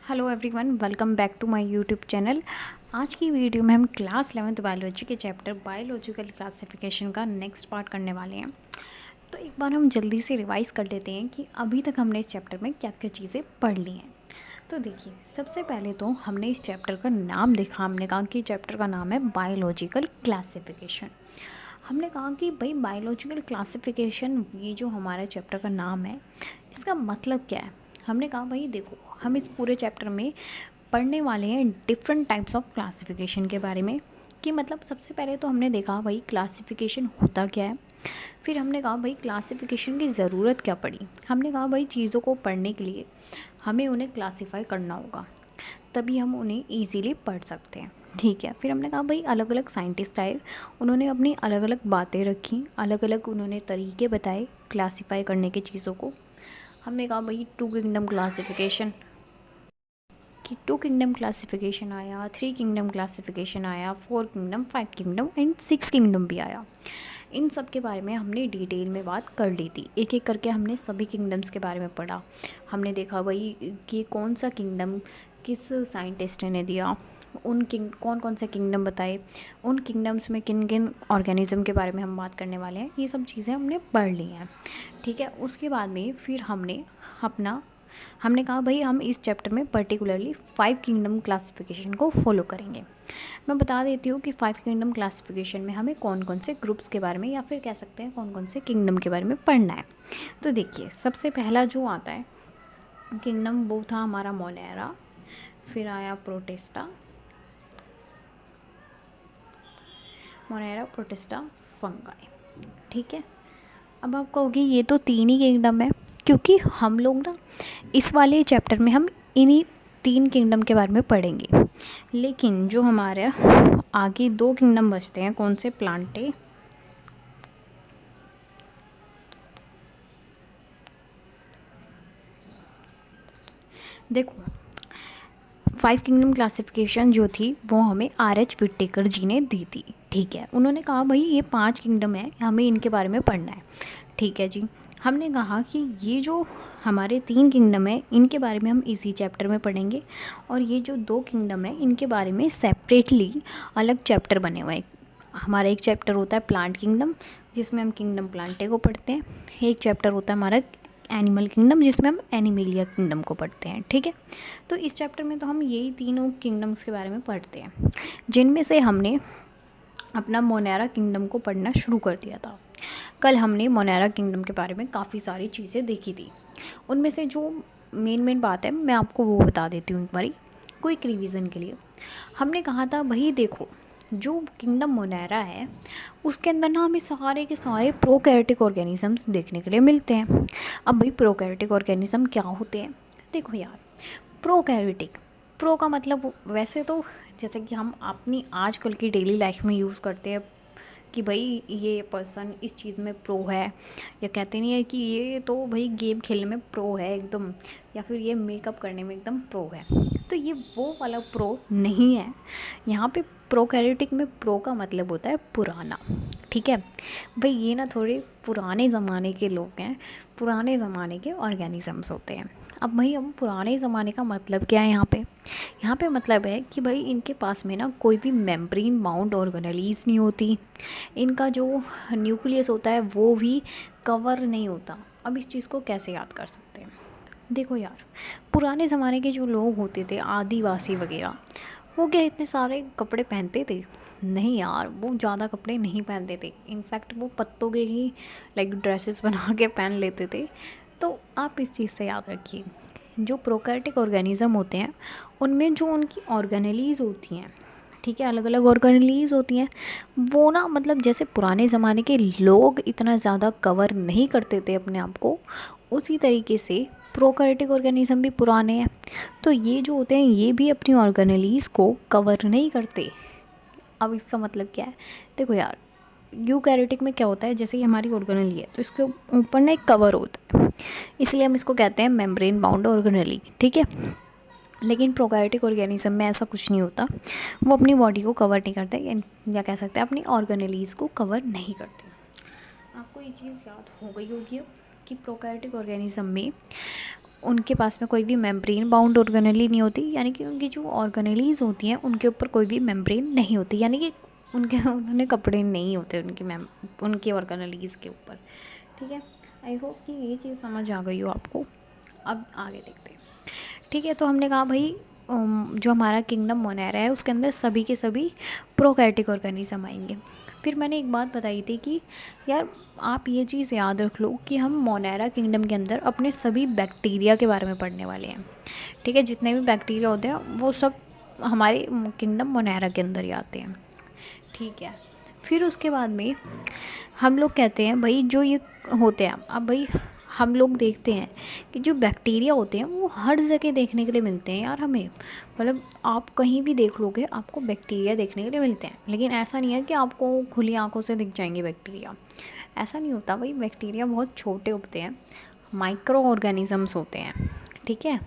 Hello everyone, welcome back to my YouTube channel. आज की video में हम क्लास 11th बायोलॉजी के चैप्टर बायोलॉजिकल क्लासिफिकेशन का नेक्स्ट पार्ट करने वाले हैं। तो एक बार हम जल्दी से रिवाइज़ कर लेते हैं कि अभी तक हमने इस चैप्टर में क्या क्या चीज़ें पढ़ ली हैं। तो देखिए, सबसे पहले तो हमने इस चैप्टर का नाम देखा। हमने कहा कि चैप्टर का नाम है बायोलॉजिकल क्लासिफिकेशन। हमने कहा कि भाई बायोलॉजिकल क्लासिफिकेशन, ये जो हमारा चैप्टर का नाम है, इसका मतलब क्या है। हमने कहा भाई देखो, हम इस पूरे चैप्टर में पढ़ने वाले हैं डिफरेंट टाइप्स ऑफ क्लासिफिकेशन के बारे में। कि मतलब सबसे पहले तो हमने देखा भाई क्लासिफिकेशन होता क्या है। फिर हमने कहा भाई क्लासिफिकेशन की ज़रूरत क्या पड़ी। हमने कहा भाई चीज़ों को पढ़ने के लिए हमें उन्हें क्लासिफाई करना होगा, तभी हम उन्हें ईजीली पढ़ सकते हैं। ठीक है। फिर हमने कहा भाई अलग अलग साइंटिस्ट आए, उन्होंने अपनी अलग अलग बातें रखी, अलग अलग उन्होंने तरीके बताए क्लासिफाई करने की चीज़ों को। हमने कहा भाई टू किंगडम क्लासिफिकेशन, कि टू किंगडम क्लासिफिकेशन आया, थ्री किंगडम क्लासिफिकेशन आया, four kingdom, five kingdom and six kingdom भी आया। इन सब के बारे में हमने डिटेल में बात कर ली थी। एक एक करके हमने सभी किंगडम्स के बारे में पढ़ा। हमने देखा भाई कि कौन सा किंगडम किस साइंटिस्ट ने दिया, कौन कौन से किंगडम बताए, उन किंगडम्स में किन किन ऑर्गेनिज्म के बारे में हम बात करने वाले हैं। ये सब चीज़ें हमने पढ़ ली हैं। ठीक है। उसके बाद में फिर हमने कहा भाई हम इस चैप्टर में पर्टिकुलरली फाइव किंगडम क्लासिफिकेशन को फॉलो करेंगे। मैं बता देती हूँ कि फाइव किंगडम क्लासिफिकेशन में हमें कौन कौन से ग्रुप्स के बारे में, या फिर कह सकते हैं कौन कौन से किंगडम के बारे में पढ़ना है। तो देखिए, सबसे पहला जो आता है किंगडम, वो था हमारा मोनेरा। फिर आया प्रोटिस्टा, मोनेरा, प्रोटिस्टा, फंगाई। ठीक है। अब आप कहोगे ये तो तीन ही किंगडम है, क्योंकि हम लोग ना इस वाले चैप्टर में हम इन्हीं तीन किंगडम के बारे में पढ़ेंगे। लेकिन जो हमारे आगे दो किंगडम बचते हैं, कौन से, प्लांटे, देखो फाइव किंगडम क्लासिफिकेशन जो थी वो हमें R.H. विटेकर जी ने दी थी। ठीक है। उन्होंने कहा भाई ये पांच किंगडम है, हमें इनके बारे में पढ़ना है। ठीक है जी। हमने कहा कि ये जो हमारे तीन किंगडम है, इनके बारे में हम इसी चैप्टर में पढ़ेंगे, और ये जो दो किंगडम है इनके बारे में सेपरेटली अलग चैप्टर बने हुए हैं। हमारा एक चैप्टर होता है प्लांट किंगडम, जिसमें हम किंगडम प्लांटे को पढ़ते हैं। एक चैप्टर होता है हमारा एनिमल किंगडम, जिसमें हम एनिमेलिया किंगडम को पढ़ते हैं। ठीक है। तो इस चैप्टर में तो हम यही तीनों किंगडम्स के बारे में पढ़ते हैं, जिनमें से हमने अपना मोनेरा किंगडम को पढ़ना शुरू कर दिया था। कल हमने मोनेरा किंगडम के बारे में काफ़ी सारी चीज़ें देखी थी। उनमें से जो मेन बात है मैं आपको वो बता देती हूँ एक बारी, क्विक रिवीजन के लिए। हमने कहा था भाई देखो, जो किंगडम मोनेरा है उसके अंदर ना हमें सारे के सारे प्रोकैरियोटिक ऑर्गेनिजम्स देखने के लिए मिलते हैं। अब भाई प्रोकैरियोटिक ऑर्गेनिज्म क्या होते हैं। देखो यार, प्रोकैरियोटिक, प्रो का मतलब वैसे तो जैसे कि हम अपनी आजकल की डेली लाइफ में यूज़ करते हैं कि भाई ये पर्सन इस चीज़ में प्रो है, या कहते नहीं है कि ये तो भाई गेम खेलने में प्रो है एकदम, या फिर ये मेकअप करने में एकदम प्रो है। तो ये वो वाला प्रो नहीं है। यहाँ पे प्रोकैरियोटिक में प्रो का मतलब होता है पुराना। ठीक है। भाई ये ना थोड़े पुराने ज़माने के लोग हैं, पुराने ज़माने के ऑर्गेनिजम्स होते हैं। अब भाई हम पुराने ज़माने का मतलब क्या है यहाँ पे मतलब है कि भाई इनके पास में ना कोई भी मेम्ब्रेन बाउंड ऑर्गेनेलीज नहीं होती, इनका जो न्यूक्लियस होता है वो भी कवर नहीं होता। अब इस चीज़ को कैसे याद कर सकते हैं। देखो यार, पुराने ज़माने के जो लोग होते थे, आदिवासी वगैरह, वो क्या इतने सारे कपड़े पहनते थे? नहीं यार, वो ज़्यादा कपड़े नहीं पहनते थे। इनफैक्ट वो पत्तों के ही लाइक ड्रेसेस बना के पहन लेते थे। तो आप इस चीज़ से याद रखिए, जो प्रोकैरियोटिक ऑर्गेनिज्म होते हैं उनमें जो उनकी ऑर्गेनेलीज होती हैं, ठीक है, अलग अलग ऑर्गेनेलीज होती हैं, वो ना मतलब जैसे पुराने ज़माने के लोग इतना ज़्यादा कवर नहीं करते थे अपने आप को, उसी तरीके से प्रोकैरियोटिक ऑर्गेनिज्म भी पुराने हैं। तो ये जो होते हैं ये भी अपनी ऑर्गेनेलीज को कवर नहीं करते। अब इसका मतलब क्या है। देखो यार, यूकैरियोटिक में क्या होता है, जैसे कि हमारी ऑर्गेनेली है तो इसके ऊपर ना एक कवर होता है, इसलिए हम इसको कहते हैं मेम्ब्रेन बाउंड ऑर्गेनेली। ठीक है। लेकिन प्रोकैरियोटिक ऑर्गेनिज्म में ऐसा कुछ नहीं होता, वो अपनी बॉडी को कवर नहीं करते, या कह सकते हैं अपनी ऑर्गेनेलीज को कवर नहीं करते। आपको ये चीज़ याद हो गई होगी अब कि प्रोकैरियोटिक ऑर्गेनिज्म में उनके पास में कोई भी मेम्ब्रेन बाउंड ऑर्गेनेली नहीं होती, यानी कि उनकी जो ऑर्गेनेलीज होती हैं उनके ऊपर कोई भी मेम्ब्रेन नहीं होती, यानी कि उन्होंने कपड़े नहीं होते उनकी ऑर्गेनेलीज के ऊपर। ठीक है, आई होप कि ये चीज़ समझ आ गई हो आपको। अब आगे देखते हैं। ठीक है, तो हमने कहा भाई जो हमारा किंगडम मोनेरा है उसके अंदर सभी के सभी प्रोकैरियोटिक ऑर्गेनिज्म आएंगे। फिर मैंने एक बात बताई थी कि यार आप ये चीज़ याद रख लो कि हम मोनेरा किंगडम के अंदर अपने सभी बैक्टीरिया के बारे में पढ़ने वाले हैं। ठीक है, जितने भी बैक्टीरिया होते हैं वो सब हमारे किंगडम मोनेरा के अंदर ही आते हैं। ठीक है, फिर उसके बाद में हम लोग कहते हैं भाई जो ये होते हैं, अब भाई हम लोग देखते हैं कि जो बैक्टीरिया होते हैं वो हर जगह देखने के लिए मिलते हैं यार हमें। मतलब आप कहीं भी देख लोगे आपको बैक्टीरिया देखने के लिए मिलते हैं, लेकिन ऐसा नहीं है कि आपको खुली आंखों से दिख जाएंगे बैक्टीरिया। ऐसा नहीं होता भाई, बैक्टीरिया बहुत छोटे होते हैं, माइक्रो ऑर्गेनिजम्स होते हैं। ठीक है,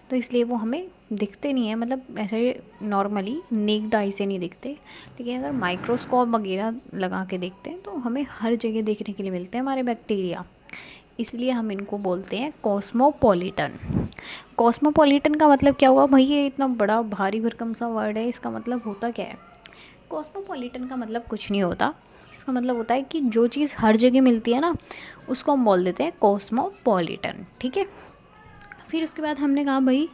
तो इसलिए वो हमें दिखते नहीं है, मतलब ऐसे नॉर्मली नेक्ड आई से नहीं दिखते, लेकिन अगर माइक्रोस्कोप वगैरह लगा के देखते हैं तो हमें हर जगह देखने के लिए मिलते हैं हमारे बैक्टीरिया। इसलिए हम इनको बोलते हैं कॉस्मोपॉलिटन। कॉस्मोपॉलिटन का मतलब क्या हुआ भाई, ये इतना बड़ा भारी भरकम सा वर्ड है, इसका मतलब होता क्या है? कॉस्मोपॉलिटन का मतलब कुछ नहीं होता, इसका मतलब होता है कि जो चीज़ हर जगह मिलती है ना उसको हम बोल देते हैं कॉस्मोपॉलिटन। ठीक है, फिर उसके बाद हमने कहा भाई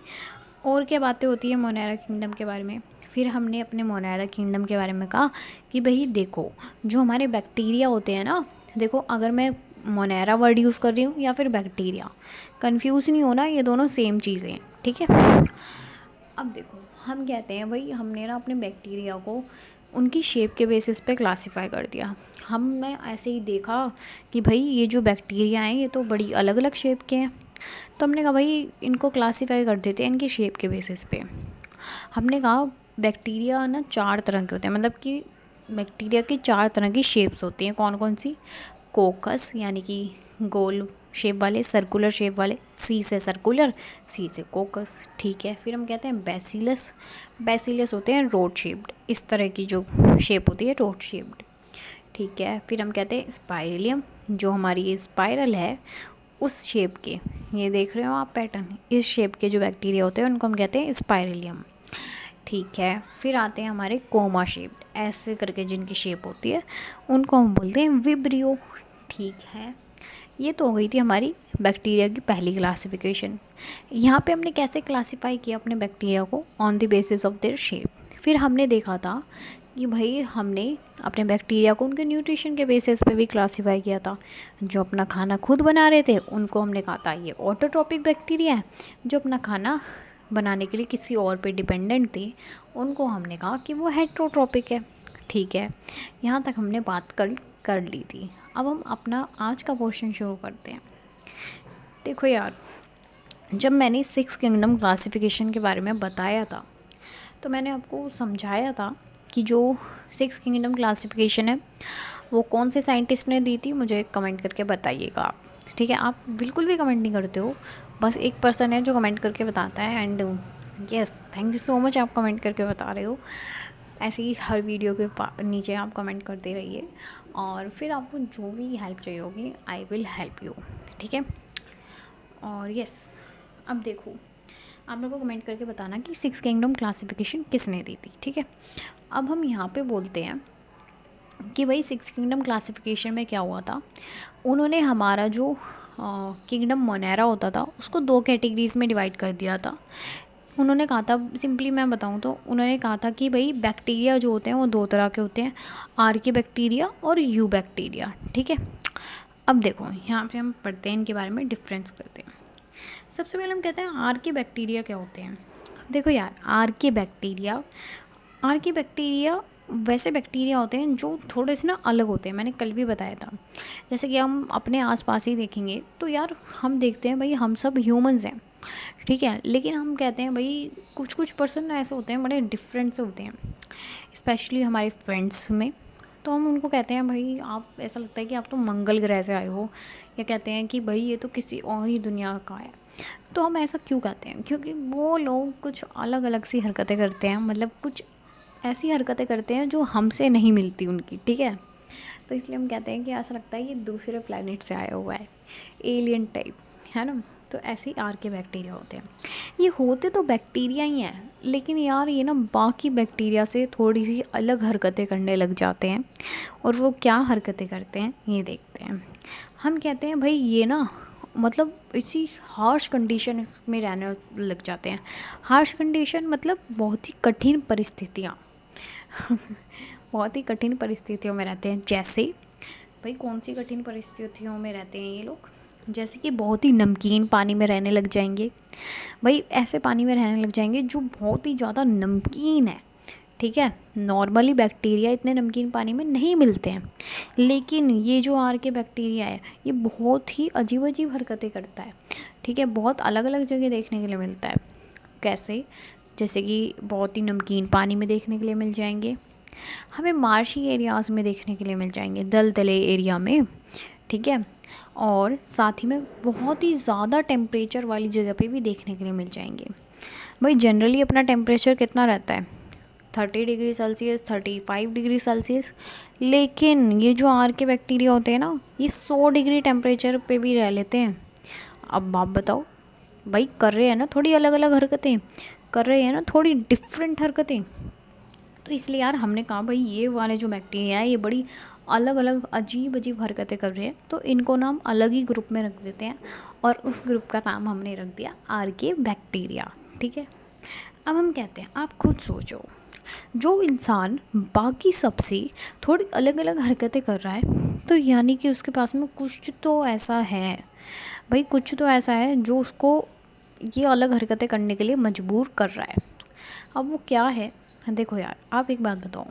और क्या बातें होती है मोनेरा किंगडम के बारे में। फिर हमने अपने मोनेरा किंगडम के बारे में कहा कि भाई देखो जो हमारे बैक्टीरिया होते हैं ना, देखो अगर मैं मोनेरा वर्ड यूज़ कर रही हूँ या फिर बैक्टीरिया, कंफ्यूज नहीं होना, ये दोनों सेम चीज़ें हैं। ठीक है, अब देखो हम कहते हैं भाई हमने ना अपने बैक्टीरिया को उनकी शेप के बेसिस पे क्लासिफाई कर दिया। हमने ऐसे ही देखा कि भाई ये जो बैक्टीरिया हैं ये तो बड़ी अलग अलग शेप के हैं, तो हमने कहा भाई इनको क्लासिफाई कर देते हैं इनकी शेप के बेसिस पे। हमने कहा बैक्टीरिया ना 4 तरह के होते हैं, मतलब कि बैक्टीरिया की 4 तरह की शेप्स होती हैं। कौन कौन सी? कोकस यानी कि गोल शेप वाले, सर्कुलर शेप वाले, सी से सर्कुलर, सी से कोकस। ठीक है, फिर हम कहते हैं बैसिलस। बैसिलस होते हैं रोड शेप्ड, इस तरह की जो शेप होती है रोड शेप्ड। ठीक है, फिर हम कहते हैं स्पाइरलियम, जो हमारी ये स्पाइरल है उस शेप के, ये देख रहे हो आप पैटर्न, इस शेप के जो बैक्टीरिया होते हैं उनको हम कहते हैं स्पाइरलियम। ठीक है, फिर आते हैं हमारे कोमा शेप, ऐसे करके जिनकी शेप होती है उनको हम बोलते हैं विब्रियो। ठीक है, ये तो हो गई थी हमारी बैक्टीरिया की पहली क्लासिफिकेशन। यहाँ पे हमने कैसे क्लासिफाई किया अपने बैक्टीरिया को? On the basis of their shape. फिर हमने देखा था कि भाई हमने अपने बैक्टीरिया को उनके न्यूट्रिशन के बेसिस पे भी क्लासिफाई किया था। जो अपना खाना खुद बना रहे थे उनको हमने कहा था ये ऑटोट्रॉपिक बैक्टीरिया है, जो अपना खाना बनाने के लिए किसी और पे डिपेंडेंट थे उनको हमने कहा कि वो हेट्रोट्रॉपिक है। ठीक है, यहाँ तक हमने बात कर ली थी। अब हम अपना आज का पोर्शन शुरू करते हैं। देखो यार, जब मैंने 6 किंगडम क्लासिफिकेशन के बारे में बताया था तो मैंने आपको समझाया था कि जो 6 किंगडम क्लासिफिकेशन है वो कौन से साइंटिस्ट ने दी थी, मुझे कमेंट करके बताइएगा आप। ठीक है, आप बिल्कुल भी कमेंट नहीं करते हो, बस एक पर्सन है जो कमेंट करके बताता है। And yes, thank you so much, आप कमेंट करके बता रहे हो। ऐसे ही हर वीडियो के नीचे आप कमेंट करते रहिए, और फिर आपको जो भी हेल्प चाहिए होगी आई विल हेल्प यू। ठीक है, और यस अब देखो आप मेरे को कमेंट करके बताना कि 6 किंगडम क्लासिफिकेशन किसने दी थी। ठीक है, अब हम यहाँ पे बोलते हैं कि भाई 6 किंगडम क्लासिफिकेशन में क्या हुआ था, उन्होंने हमारा जो किंगडम मोनेरा होता था उसको 2 कैटेगरीज़ में डिवाइड कर दिया था। उन्होंने कहा था, सिंपली मैं बताऊं तो उन्होंने कहा था कि भाई बैक्टीरिया जो होते हैं वो 2 तरह के होते हैं, आर्की बैक्टीरिया और यू बैक्टीरिया। ठीक है, अब देखो यहाँ पे हम पढ़ते हैं इनके बारे में, डिफरेंस करते हैं। सबसे पहले हम कहते हैं आर्की बैक्टीरिया क्या होते हैं। देखो यार, आर्की बैक्टीरिया वैसे बैक्टीरिया होते हैं जो थोड़े से ना अलग होते हैं, मैंने कल भी बताया था। जैसे कि हम अपने आसपास ही देखेंगे तो यार हम देखते हैं भाई हम सब ह्यूमंस हैं, ठीक है, लेकिन हम कहते हैं भाई कुछ कुछ पर्सन ऐसे होते हैं बड़े डिफरेंट से होते हैं, स्पेशली हमारे फ्रेंड्स में। तो हम उनको कहते हैं भाई आप, ऐसा लगता है कि आप तो मंगल ग्रह से आए हो, या कहते हैं कि भाई ये तो किसी और ही दुनिया का है। तो हम ऐसा क्यों कहते हैं? क्योंकि वो लोग कुछ अलग अलग सी हरकतें करते हैं, मतलब कुछ ऐसी हरकतें करते हैं जो हमसे नहीं मिलती उनकी। ठीक है, तो इसलिए हम कहते हैं कि ऐसा लगता है कि दूसरे प्लैनेट से आया हुआ है, एलियन टाइप, है ना। तो ऐसे ही आर के बैक्टीरिया होते हैं। ये होते तो बैक्टीरिया ही हैं, लेकिन यार ये ना बाकी बैक्टीरिया से थोड़ी सी अलग हरकतें करने लग जाते हैं। और वो क्या हरकतें करते हैं ये देखते हैं। हम कहते हैं भाई ये ना मतलब इसी हार्श कंडीशन में रहने लग जाते हैं। हार्श कंडीशन मतलब बहुत ही कठिन परिस्थितियाँ बहुत ही कठिन परिस्थितियों में रहते हैं। जैसे भाई कौन सी कठिन परिस्थितियों में रहते हैं ये लोग, जैसे कि बहुत ही नमकीन पानी में रहने लग जाएंगे। भाई ऐसे पानी में रहने लग जाएंगे जो बहुत ही ज़्यादा नमकीन है, ठीक है। नॉर्मली बैक्टीरिया इतने नमकीन पानी में नहीं मिलते हैं, लेकिन ये जो आर के बैक्टीरिया है ये बहुत ही अजीब अजीब हरकतें करता है, ठीक है। बहुत अलग अलग जगह देखने के लिए मिलता है। कैसे, जैसे कि बहुत ही नमकीन पानी में देखने के लिए मिल जाएंगे, हमें मार्शी एरियाज़ में देखने के लिए मिल जाएंगे, दलदले एरिया में, ठीक है। और साथ ही में बहुत ही ज़्यादा टेम्परेचर वाली जगह पे भी देखने के लिए मिल जाएंगे। भाई जनरली अपना टेम्परेचर कितना रहता है, 30 डिग्री सेल्सियस, 35 डिग्री सेल्सियस। लेकिन ये जो आर के बैक्टीरिया होते हैं ना, ये 100 डिग्री टेम्परेचर पे भी रह लेते हैं। अब आप बताओ, भाई कर रहे हैं ना थोड़ी अलग अलग हरकतें, कर रहे हैं ना थोड़ी डिफरेंट हरकतें। तो इसलिए यार हमने कहा भाई ये वाले जो बैक्टीरिया है ये बड़ी अलग अलग अजीब अजीब हरकतें कर रहे हैं, तो इनको ना हम अलग ही ग्रुप में रख देते हैं। और उस ग्रुप का नाम हमने रख दिया आर के बैक्टीरिया, ठीक है। अब हम कहते हैं आप खुद सोचो, जो इंसान बाकी सबसे थोड़ी अलग अलग हरकतें कर रहा है, तो यानी कि उसके पास में कुछ तो ऐसा है, भाई कुछ तो ऐसा है जो उसको ये अलग हरकतें करने के लिए मजबूर कर रहा है। अब वो क्या है, देखो यार आप एक बात बताओ,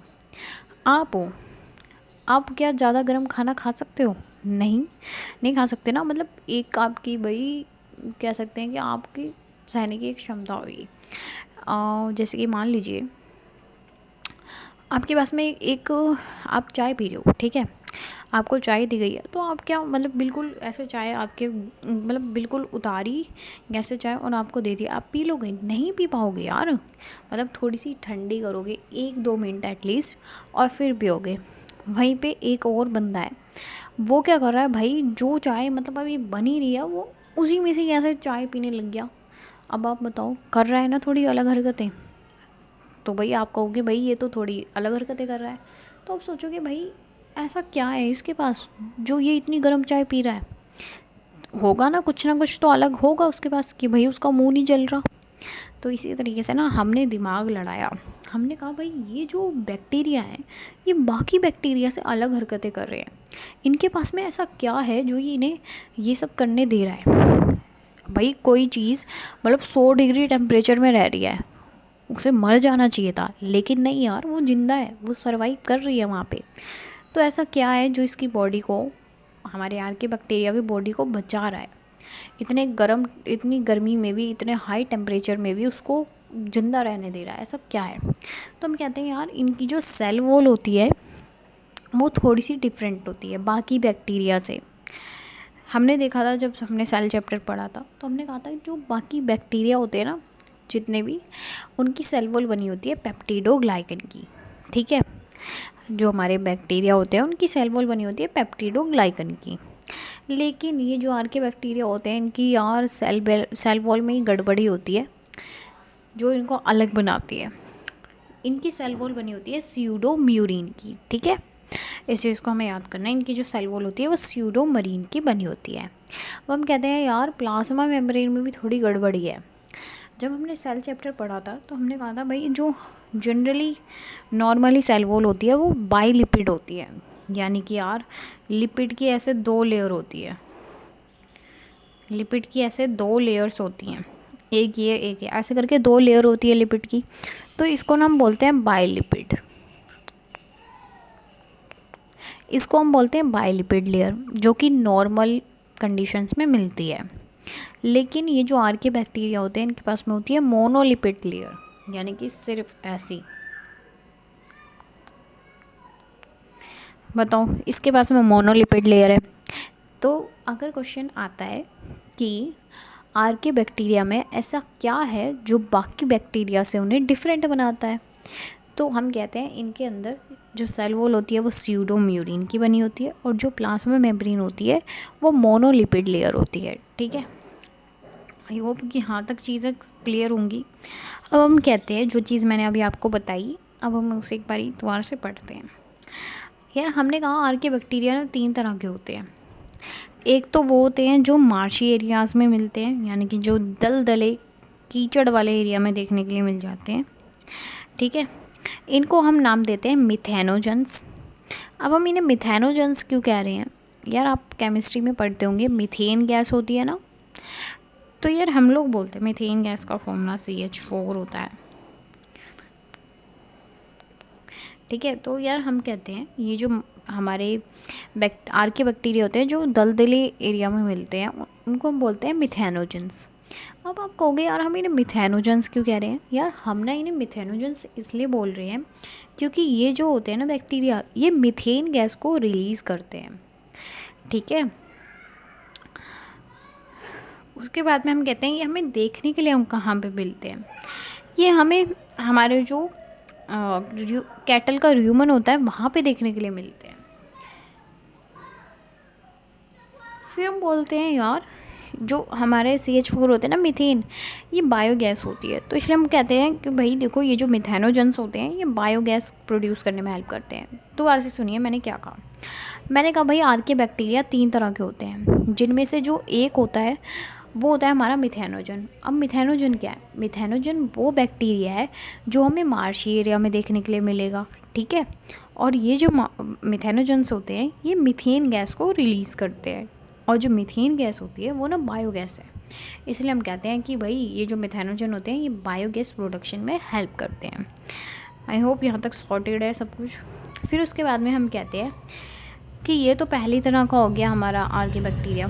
आप क्या ज़्यादा गर्म खाना खा सकते हो? नहीं खा सकते ना। मतलब एक आपकी भाई कह सकते हैं कि आपकी सहने की एक क्षमता होगी। जैसे कि मान लीजिए आपके पास में एक आप चाय पी रहे हो, ठीक है। आपको चाय दी गई है, तो आप क्या मतलब बिल्कुल ऐसे चाय आपके मतलब बिल्कुल उतारी गैस से चाय और आपको दे दी, आप पी लोगे? नहीं पी पाओगे यार। मतलब थोड़ी सी ठंडी करोगे 1-2 मिनट एटलीस्ट और फिर पियोगे। वहीं पे एक और बंदा है, वो क्या कर रहा है भाई, जो चाय मतलब अभी बनी रही है वो उसी में से कैसे चाय पीने लग गया। अब आप बताओ, कर रहा है ना थोड़ी अलग हरकतें। तो भाई आप कहोगे भाई ये तो थोड़ी अलग हरकतें कर रहा है, तो आप सोचोगे भाई ऐसा क्या है इसके पास जो ये इतनी गर्म चाय पी रहा है। होगा ना कुछ तो अलग होगा उसके पास कि भाई उसका मुंह नहीं जल रहा। तो इसी तरीके से ना हमने दिमाग लड़ाया, हमने कहा भाई ये जो बैक्टीरिया हैं ये बाकी बैक्टीरिया से अलग हरकतें कर रहे हैं, इनके पास में ऐसा क्या है जो ये इन्हें ये सब करने दे रहा है। भाई कोई चीज़ मतलब 100 डिग्री टेम्परेचर में रह रही है, उसे मर जाना चाहिए था, लेकिन नहीं यार वो ज़िंदा है, वो सर्वाइव कर रही है वहाँ पे। तो ऐसा क्या है जो इसकी बॉडी को, हमारे यहाँ के बैक्टीरिया की बॉडी को बचा रहा है, इतनी गर्मी में भी, इतने हाई टेम्परेचर में भी उसको ज़िंदा रहने दे रहा है, ऐसा क्या है। तो हम कहते हैं यार इनकी जो सेल वॉल होती है वो थोड़ी सी डिफरेंट होती है बाकी बैक्टीरिया से। हमने देखा था जब हमने सेल चैप्टर पढ़ा था, तो हमने कहा था जो बाकी बैक्टीरिया होते हैं ना जितने भी, उनकी सेल वॉल बनी होती है पेप्टिडोग्लाइकन की, ठीक है। जो हमारे बैक्टीरिया होते हैं उनकी सेल वॉल बनी होती है पेप्टिडोग्लाइकन की। लेकिन ये जो आर के बैक्टीरिया होते हैं इनकी यार सेल वॉल में ही गड़बड़ी होती है जो इनको अलग बनाती है। इनकी सेल वॉल बनी होती है स्यूडोम्यूरिन की, ठीक है। इस चीज़ को हमें याद करना है, इनकी जो सेल वॉल होती है वो स्यूडोमरीन की बनी होती है। अब हम कहते हैं यार प्लाज्मा मेम्ब्रेन में भी थोड़ी गड़बड़ी है। जब हमने सेल चैप्टर पढ़ा था तो हमने कहा था भाई जो जनरली नॉर्मली सेल वॉल होती है वो बाइलिपिड होती है, यानी कि यार लिपिड की ऐसे 2 लेयर होती है, लिपिड की ऐसे 2 लेयर्स होती हैं, एक ये ऐसे करके 2 लेयर होती है लिपिड की। तो इसको ना हम बोलते हैं बाइलिपिड, इसको हम बोलते हैं बाइलिपिड लेयर, जो कि नॉर्मल कंडीशंस में मिलती है। लेकिन ये जो आर के बैक्टीरिया होते हैं इनके पास में होती है मोनोलिपिड लेयर, यानी कि सिर्फ ऐसी। बताओ इसके पास में मोनोलिपिड लेयर है। तो अगर क्वेश्चन आता है कि आर के बैक्टीरिया में ऐसा क्या है जो बाकी बैक्टीरिया से उन्हें डिफरेंट बनाता है, तो हम कहते हैं इनके अंदर जो सेल वॉल होती है वो स्यूडोम्यूरिन की बनी होती है और जो प्लाज्मा मेम्ब्रेन होती है वो मोनोलिपिड लेयर होती है, ठीक है। आई होप कि यहाँ तक चीज़ें क्लियर होंगी। अब हम कहते हैं जो चीज़ मैंने अभी आपको बताई, अब हम उसे एक बारी दोबारा से पढ़ते हैं। यार हमने कहा आर्के बैक्टीरिया ना 3 तरह के होते हैं। एक तो वो होते हैं जो मार्शी एरियाज़ में मिलते हैं, यानी कि जो दलदले कीचड़ वाले एरिया में देखने के लिए मिल जाते हैं, ठीक है। इनको हम नाम देते हैं मिथेनोजेंस। अब हम इन्हें मिथेनोजेंस क्यों कह रहे हैं? यार आप केमिस्ट्री में पढ़ते होंगे, मीथेन गैस होती है ना, तो यार हम लोग बोलते हैं मीथेन गैस का फॉर्मूला CH4 होता है, ठीक है। तो यार हम कहते हैं ये जो हमारे आर्के बैक्टीरिया होते हैं जो दलदले एरिया में मिलते हैं, उनको हम बोलते हैं मिथेनोजेंस। अब आप कहोगे यार हम इन्हें मिथेनोजेंस क्यों कह रहे हैं? यार हम ना इन्हें मिथेनोजेंस इसलिए बोल रहे हैं क्योंकि ये जो होते हैं ना बैक्टीरिया, ये मीथेन गैस को रिलीज़ करते हैं, ठीक है। उसके बाद में हम कहते हैं ये हमें देखने के लिए हम कहाँ पे मिलते हैं? ये हमें हमारे जो कैटल का र्यूमन होता है वहाँ पे देखने के लिए मिलते हैं। फिर हम बोलते हैं यार जो हमारे CH4 होते हैं ना मीथेन, ये बायोगैस होती है, तो इसलिए हम कहते हैं कि भाई देखो ये जो मिथेनोजेंस होते हैं ये बायोगैस प्रोड्यूस करने में हेल्प करते हैं। दोबारा से सुनिए मैंने क्या कहा। मैंने कहा भाई आर्के बैक्टीरिया 3 तरह के होते हैं, जिनमें से जो एक होता है वो होता है हमारा मिथेनोजन। अब मिथेनोजन क्या है? मिथेनोजन वो बैक्टीरिया है जो हमें मार्शी एरिया में देखने के लिए मिलेगा, ठीक है। और ये जो मिथेनोजन्स होते हैं ये मीथेन गैस को रिलीज़ करते हैं, और जो मीथेन गैस होती है वो ना बायोगैस है, इसलिए हम कहते हैं कि भाई ये जो मिथेनोजन होते हैं ये बायोगैस प्रोडक्शन में हेल्प करते हैं। आई होप यहाँ तक सॉर्टेड है सब कुछ। फिर उसके बाद में हम कहते हैं कि ये तो पहली तरह का हो गया हमारा आर्के बैक्टीरिया।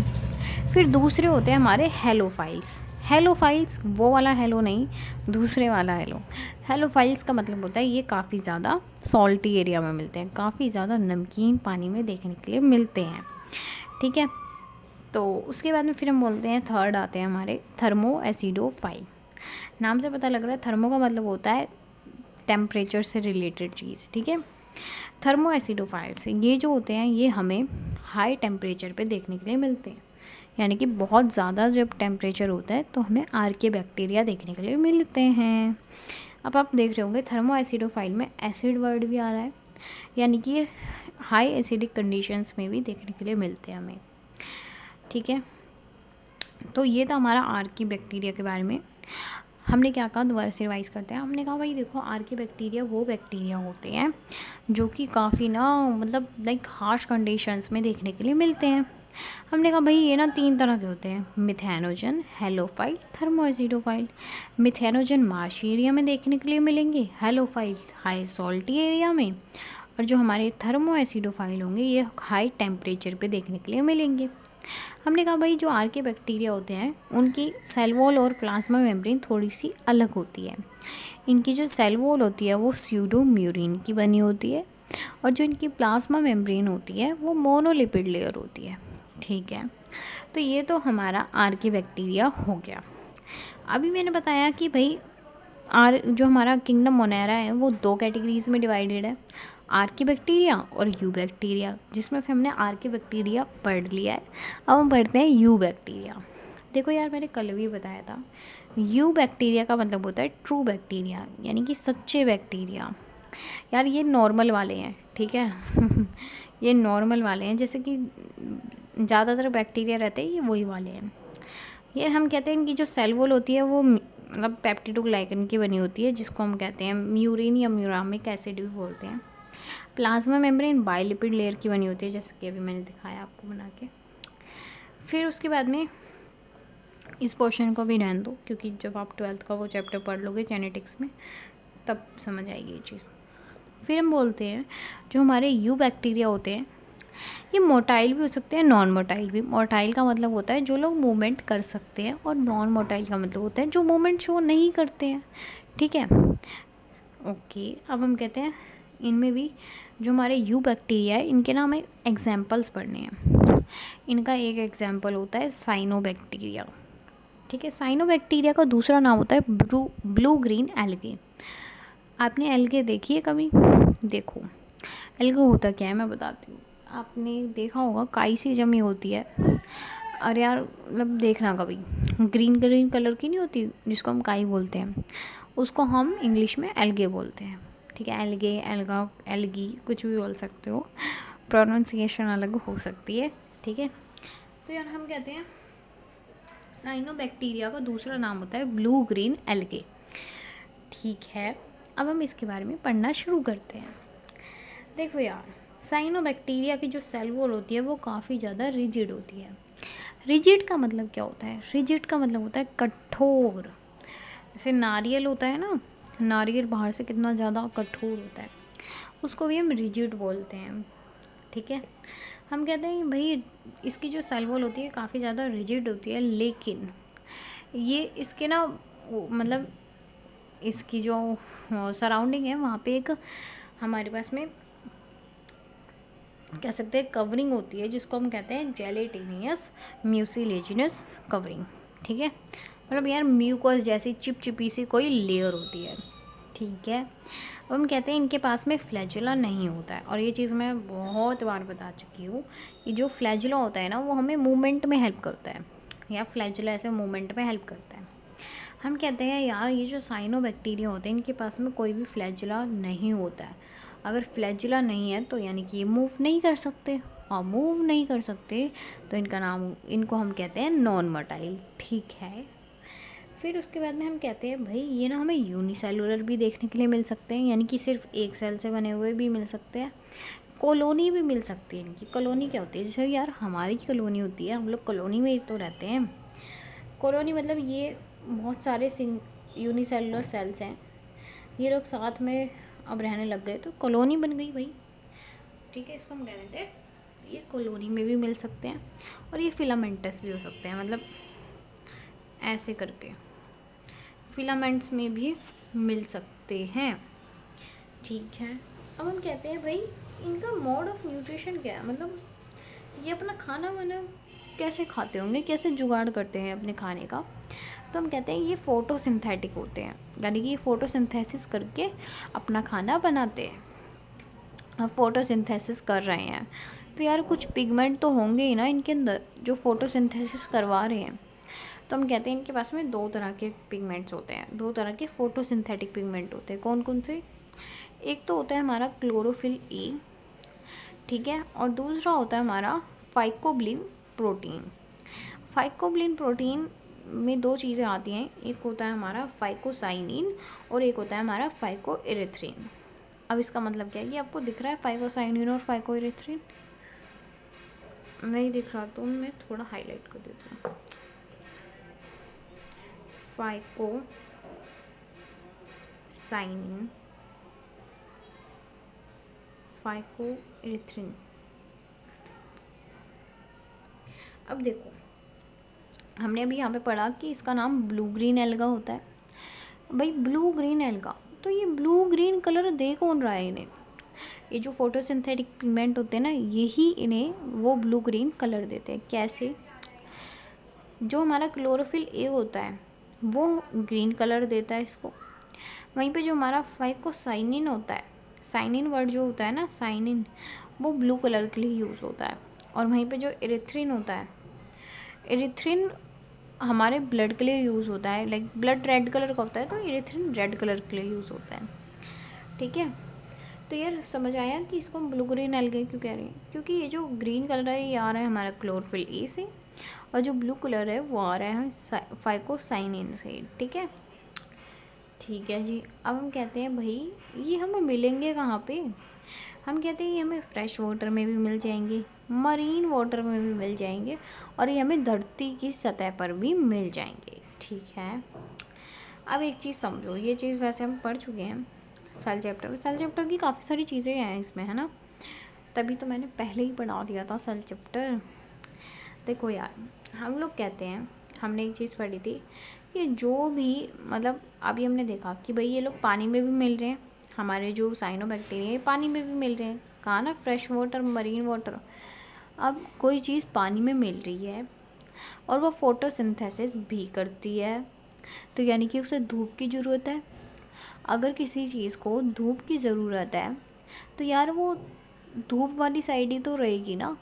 फिर दूसरे होते हैं हमारे हेलोफाइल्स। हेलोफाइल्स वो वाला हेलो नहीं, दूसरे वाला हेलो। हेलोफाइल्स का मतलब होता है ये काफ़ी ज़्यादा सॉल्टी एरिया में मिलते हैं, काफ़ी ज़्यादा नमकीन पानी में देखने के लिए मिलते हैं, ठीक है। तो उसके बाद में फिर हम बोलते हैं थर्ड आते हैं हमारे थर्मो एसिडोफाइल। नाम से पता लग रहा है थर्मो का मतलब होता है टेम्परेचर से रिलेटेड चीज़, ठीक है। थर्मो एसिडोफाइल्स ये जो होते हैं ये हमें हाई टेम्परेचर पे देखने के लिए मिलते हैं, यानी कि बहुत ज़्यादा जब टेम्परेचर होता है तो हमें आर्के बैक्टीरिया देखने के लिए मिलते हैं। अब आप देख रहे होंगे थर्मो एसिडोफाइल में एसिड वर्ड भी आ रहा है, यानी कि हाई एसिडिक कंडीशंस में भी देखने के लिए मिलते हैं हमें, ठीक है। तो ये था हमारा आर्की बैक्टीरिया के बारे में। हमने क्या कहा, दोबारा से रिवाइज करते हैं। हमने कहा भाई देखो आर्की बैक्टीरिया वो बैक्टीरिया होते हैं जो कि काफ़ी ना मतलब लाइक हार्श कंडीशंस में देखने के लिए मिलते हैं। हमने कहा भाई ये ना 3 तरह के होते हैं, methanogen, halophile, thermoacidophile. Methanogen marshy area में देखने के लिए मिलेंगे, हेलोफाइल हाई सॉल्टी एरिया में, और जो हमारे थर्मोएसिडोफाइल होंगे ये हाई टेम्परेचर पे देखने के लिए मिलेंगे। हमने कहा भाई जो आर्के बैक्टीरिया होते हैं उनकी सेल वॉल और प्लाज्मा मेम्ब्रेन थोड़ी सी अलग होती है। इनकी जो सेल वॉल होती है वो स्यूडोम्यूरिन की बनी होती है, और जो इनकी प्लाज्मा मेम्ब्रेन होती है वो मोनोलिपिड लेयर होती है, ठीक है। तो ये तो हमारा आर्के बैक्टीरिया हो गया। अभी मैंने बताया कि भाई जो हमारा किंगडम मोनेरा है वो 2 कैटेगरीज में डिवाइडेड है, आर्के बैक्टीरिया और यू बैक्टीरिया, जिसमें से हमने आर्के बैक्टीरिया पढ़ लिया है। अब हम पढ़ते हैं यू बैक्टीरिया। देखो यार मैंने कल भी बताया था, यू बैक्टीरिया का मतलब होता है ट्रू बैक्टीरिया, यानी कि सच्चे बैक्टीरिया। यार ये नॉर्मल वाले हैं, ठीक है ये नॉर्मल वाले हैं, जैसे कि ज़्यादातर बैक्टीरिया रहते हैं ये वही वाले हैं। ये हम कहते हैं इनकी जो सेल वॉल होती है वो मतलब पेप्टिडोग्लाइकन की बनी होती है, जिसको हम कहते हैं म्यूरिन या म्यूरामिक एसिड भी बोलते हैं। प्लाज्मा मेम्ब्रेन बाइलिपिड लेयर की बनी होती है, जैसे कि अभी मैंने दिखाया आपको बना के। फिर उसके बाद में इस पोर्शन को भी रहने दो, क्योंकि जब आप 12th का वो चैप्टर पढ़ लोगे जेनेटिक्स में तब समझ आएगी ये चीज़। फिर हम बोलते हैं जो हमारे यू बैक्टीरिया होते हैं ये मोटाइल भी हो सकते हैं, नॉन मोटाइल भी। मोटाइल का मतलब होता है जो लोग मूवमेंट कर सकते हैं, और नॉन मोटाइल का मतलब होता है जो मूवमेंट शो नहीं करते हैं, ठीक है। ओके, अब हम कहते हैं इनमें भी जो हमारे यू बैक्टीरिया है इनके ना हमें एग्जाम्पल्स पढ़ने हैं। इनका एक एग्जाम्पल होता है साइनोबैक्टीरिया, ठीक है। साइनोबैक्टीरिया का दूसरा नाम होता है ब्लू ग्रीन एल्गे। आपने एल्गे देखी है कभी? देखो एल्गे होता क्या है मैं बताती हूँ। आपने देखा होगा काई सी जमी होती है, अरे यार मतलब देखना कभी, ग्रीन ग्रीन कलर की नहीं होती जिसको हम काई बोलते हैं, उसको हम इंग्लिश में एल्गे बोलते हैं। ठीक है, एल्गे, एल्गा, एल्गी, कुछ भी बोल सकते हो, प्रोनाउंसिएशन अलग हो सकती है। ठीक है, तो यार हम कहते हैं साइनोबैक्टीरिया का दूसरा नाम होता है ब्लू ग्रीन एल्गे। ठीक है, अब हम इसके बारे में पढ़ना शुरू करते हैं। देखो यार, साइनोबैक्टीरिया की जो सेल वॉल होती है वो काफ़ी ज़्यादा रिजिड होती है। रिजिड का मतलब क्या होता है? रिजिड का मतलब होता है कठोर। जैसे नारियल होता है ना, नारियल बाहर से कितना ज़्यादा कठोर होता है, उसको भी हम रिजिड बोलते हैं। ठीक है, हम कहते हैं भाई इसकी जो सेल वॉल होती है काफ़ी ज़्यादा रिजिड होती है, लेकिन ये इसके ना मतलब इसकी जो सराउंडिंग है वहाँ पे एक हमारे पास में कह सकते हैं कवरिंग होती है, जिसको हम कहते हैं जेलेटिनियस म्यूसिलेजिनस कवरिंग। ठीक है, मतलब यार म्यूकस जैसी चिपचिपी सी कोई लेयर होती है। ठीक है, अब हम कहते हैं इनके पास में फ्लैजुला नहीं होता है, और ये चीज़ मैं बहुत बार बता चुकी हूँ कि जो फ्लैजुला होता है ना वो हमें मूवमेंट में हेल्प करता है, या फ्लैजुला ऐसे मूवमेंट में हेल्प करता है। हम कहते हैं यार ये जो साइनोबैक्टीरिया होते हैं इनके पास में कोई भी फ्लैजुला नहीं होता है। अगर फ्लैजुला नहीं है तो यानी कि ये मूव नहीं कर सकते, और मूव नहीं कर सकते तो इनको हम कहते हैं नॉन मोटाइल। ठीक है, फिर उसके बाद में हम कहते हैं भाई ये ना हमें यूनिसेलुलर भी देखने के लिए मिल सकते हैं, यानी कि सिर्फ एक सेल से बने हुए भी मिल सकते हैं, कॉलोनी भी मिल सकती है इनकी। कॉलोनी क्या होती है? जैसे यार हमारी कॉलोनी होती है, हम लोग कॉलोनी में ही तो रहते हैं। कॉलोनी मतलब ये बहुत सारे यूनिसेलुलर सेल्स हैं, ये लोग साथ में अब रहने लग गए तो कॉलोनी बन गई भाई। ठीक है, इसको हम कह देते हैं ये कॉलोनी में भी मिल सकते हैं, और ये फिलामेंटस भी हो सकते हैं, मतलब ऐसे करके फिलामेंट्स में भी मिल सकते हैं। ठीक है, अब हम कहते हैं भाई इनका मोड ऑफ न्यूट्रिशन क्या है, मतलब ये अपना खाना वाना कैसे खाते होंगे, कैसे जुगाड़ करते हैं अपने खाने का। तो हम कहते हैं ये फोटोसिंथेटिक होते हैं, यानी कि ये फोटोसिंथेसिस करके अपना खाना बनाते हैं। अब फोटोसिंथेसिस कर रहे हैं तो यार कुछ पिगमेंट तो होंगे ही ना इनके अंदर जो फोटोसिंथेसिस करवा रहे हैं। तो हम कहते हैं इनके पास में दो तरह के पिगमेंट्स होते हैं, दो तरह के फोटोसिंथेटिक पिगमेंट होते हैं। कौन कौन से? एक तो होता है हमारा क्लोरोफिल ए, ठीक है, और दूसरा होता है हमारा फाइकोबिलिन प्रोटीन। फाइकोबिलिन प्रोटीन में दो चीज़ें आती हैं, एक होता है हमारा फाइकोसाइनिन और एक होता है हमारा फाइकोइरिथ्रिन। अब इसका मतलब क्या है कि आपको दिख रहा है फाइकोसाइनिन और फाइकोइरिथ्रिन? नहीं दिख रहा तो मैं थोड़ा हाईलाइट कर देती हूँ। फाइकोसाइनिन, फाइकोइरिथ्रिन। अब देखो हमने अभी यहाँ पे पढ़ा कि इसका नाम ब्लू ग्रीन एल्गा होता है। भाई ब्लू ग्रीन एल्गा, तो ये ब्लू ग्रीन कलर दे कौन रहा है इन्हें? ये जो फोटोसिंथेटिक पिगमेंट होते हैं ना यही इन्हें वो ब्लू ग्रीन कलर देते हैं। कैसे? जो हमारा क्लोरोफिल ए होता है वो ग्रीन कलर देता है इसको, वहीं पे जो हमारा फाइकोसाइनिन होता है, साइनिन वर्ड जो होता है ना साइनिन, वो ब्लू कलर के लिए यूज़ होता है, और वहीं पे जो इरिथ्रिन होता है, इरिथ्रिन हमारे ब्लड के लिए यूज़ होता है। लाइक ब्लड रेड कलर का होता है तो इरिथ्रिन रेड कलर के लिए यूज़ होता है। ठीक है, तो यार समझ आया कि इसको हम ब्लू ग्रीन एल्गे क्यों कह रहे हैं, क्योंकि ये जो ग्रीन कलर है ये आ रहा है हमारा क्लोरोफिल ए से, और जो ब्लू कलर है वो आ रहा है फाइकोसाइनिन से। ठीक है, ठीक है जी। अब हम कहते हैं भाई ये हमें मिलेंगे कहाँ पे? हम कहते हैं ये हमें फ्रेश वाटर में भी मिल जाएंगे, मरीन वाटर में भी मिल जाएंगे, और ये हमें धरती की सतह पर भी मिल जाएंगे। ठीक है, अब एक चीज़ समझो, ये चीज़ वैसे हम पढ़ चुके हैं सेल चैप्टर में, सेल चैप्टर की काफ़ी सारी चीज़ें हैं इसमें, है ना, तभी तो मैंने पहले ही पढ़ा दिया था सेल चैप्टर। देखो यार हम लोग कहते हैं, हमने एक चीज़ पढ़ी थी कि जो भी मतलब अभी हमने देखा कि भाई ये लोग पानी में भी मिल रहे हैं, हमारे जो साइनोबैक्टीरिया पानी में भी मिल रहे हैं, कहा ना फ्रेश वाटर, मरीन वाटर। अब कोई चीज़ पानी में मिल रही है और वो फोटोसिंथेसिस भी करती है, तो यानी कि उसे धूप की ज़रूरत है। अगर किसी चीज़ को धूप की ज़रूरत है तो यार वो धूप वाली साइड ही तो रहेगी ना।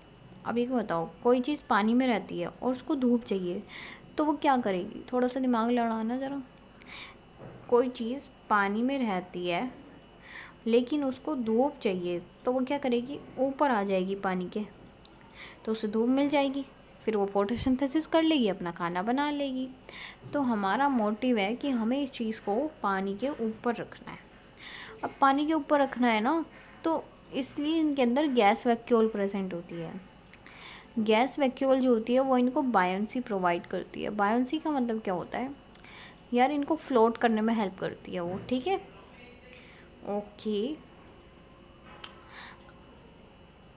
अब एक बताओ, कोई चीज़ पानी में रहती है और उसको धूप चाहिए, तो वो क्या करेगी? थोड़ा सा दिमाग लड़ाना ज़रा। कोई चीज़ पानी में रहती है लेकिन उसको धूप चाहिए, तो वो क्या करेगी? ऊपर आ जाएगी पानी के, तो उसे धूप मिल जाएगी, फिर वो फोटोसिंथेसिस कर लेगी, अपना खाना बना लेगी। तो हमारा मोटिव है कि हमें इस चीज़ को पानी के ऊपर रखना है। अब पानी के ऊपर रखना है ना, तो इसलिए इनके अंदर गैस वैक्यूल प्रेजेंट होती है। गैस वैक्यूल जो होती है वो इनको बायोंसी प्रोवाइड करती है। बायोंसी का मतलब क्या होता है यार? इनको फ्लोट करने में हेल्प करती है वो, ठीक है। ओके,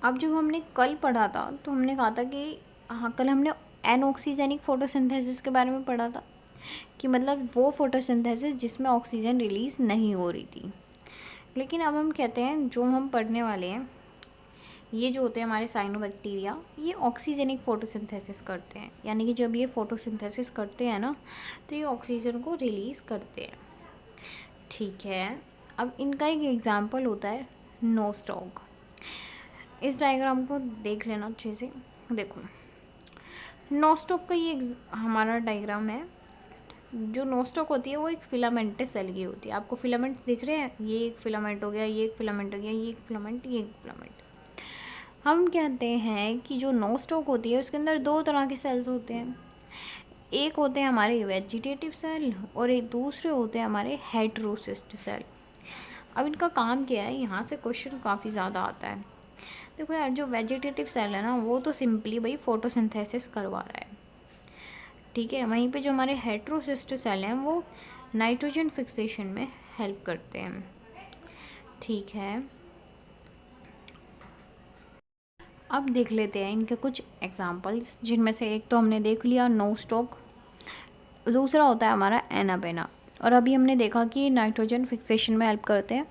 अब जब हमने कल पढ़ा था तो हमने कहा था कि हाँ, कल हमने एनऑक्सीजेनिक फोटोसिंथेसिस के बारे में पढ़ा था, कि मतलब वो फोटोसिंथेसिस जिसमें ऑक्सीजन रिलीज़ नहीं हो रही थी। लेकिन अब हम कहते हैं जो हम पढ़ने वाले हैं, ये जो होते हैं हमारे साइनोबैक्टीरिया, ये ऑक्सीजेनिक फोटोसिंथेसिस करते हैं। यानी कि जब ये फोटोसिंथेसिस करते हैं ना, तो ये ऑक्सीजन को रिलीज़ करते हैं, ठीक है। अब इनका एक एग्जांपल होता है नोस्टॉक। इस डायग्राम को देख लेना अच्छे से। देखो, नोस्टॉक का ये हमारा डायग्राम है। जो नोस्टॉक होती है वो एक फिलामेंटस सेल की होती है। आपको फिलामेंट्स दिख रहे हैं? ये एक फिलामेंट हो गया, ये एक फिलामेंट हो गया, ये एक फिलामेंट, ये एक फिलामेंट। हम कहते हैं कि जो नोस्टॉक होती है उसके अंदर दो तरह के सेल्स होते हैं। एक होते हैं हमारे वेजिटेटिव सेल और एक दूसरे होते हैं हमारे हेटेरोसिस्ट सेल। अब इनका काम क्या है? यहाँ से क्वेश्चन काफ़ी ज़्यादा आता है। देखो यार, जो वेजिटेटिव सेल है ना, वो तो सिंपली भाई फोटोसिंथेसिस करवा रहा है, ठीक है। वहीं पे जो हमारे हेटेरोसिस्ट सेल हैं वो नाइट्रोजन फिक्सेशन में हेल्प करते हैं, ठीक है। अब देख लेते हैं इनके कुछ एग्जांपल्स, जिनमें से एक तो हमने देख लिया नोस्टॉक, दूसरा होता है हमारा एनाबेना। और अभी हमने देखा कि नाइट्रोजन फिक्सेशन में हेल्प करते हैं।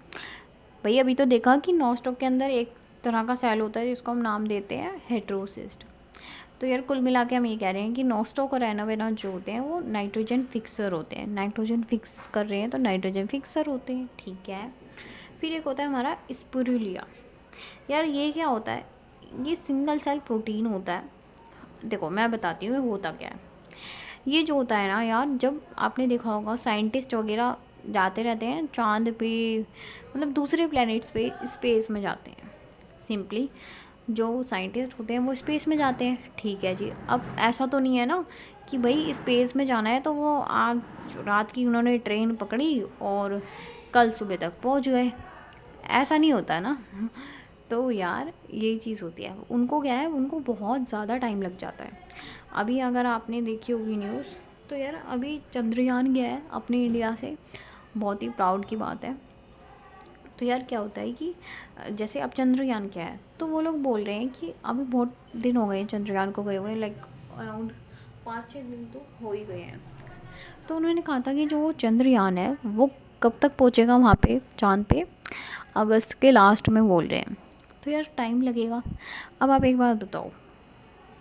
भाई अभी तो देखा कि नोस्टॉक के अंदर एक तरह का सेल होता है जिसको हम नाम देते हैं हेटेरोसिस्ट। तो यार कुल मिला के हम ये कह रहे हैं कि नोस्टॉक और एनाबेना जो होते हैं वो नाइट्रोजन फिक्सर होते हैं। नाइट्रोजन फिक्स कर रहे हैं तो नाइट्रोजन फिक्सर होते हैं, ठीक है। फिर एक होता है हमारा स्पुरुलिया। यार ये क्या होता है? ये सिंगल सेल प्रोटीन होता है। देखो मैं बताती हूँ ये होता क्या है। ये जो होता है ना यार, जब आपने देखा होगा साइंटिस्ट वगैरह जाते रहते हैं चांद पे, मतलब दूसरे प्लैनेट्स पे स्पेस में जाते हैं। सिंपली जो साइंटिस्ट होते हैं वो स्पेस में जाते हैं, ठीक है जी। अब ऐसा तो नहीं है ना कि भाई स्पेस में जाना है तो वो आज रात की उन्होंने ट्रेन पकड़ी और कल सुबह तक पहुंच गए, ऐसा नहीं होता ना। तो यार यही चीज़ होती है। उनको क्या है, उनको बहुत ज़्यादा टाइम लग जाता है। अभी अगर आपने देखी होगी न्यूज़, तो यार अभी चंद्रयान गया है अपने इंडिया से, बहुत ही प्राउड की बात है। तो यार क्या होता है कि जैसे अब चंद्रयान क्या है, तो वो लोग बोल रहे हैं कि अभी बहुत दिन हो गए चंद्रयान को गए हुए, लाइक अराउंड 5-6 दिन तो हो ही गए हैं। तो उन्होंने कहा था कि जो वो चंद्रयान है वो कब तक पहुँचेगा वहाँ पे चाँद पे, अगस्त के लास्ट में बोल रहे हैं। तो यार टाइम लगेगा। अब आप एक बात बताओ,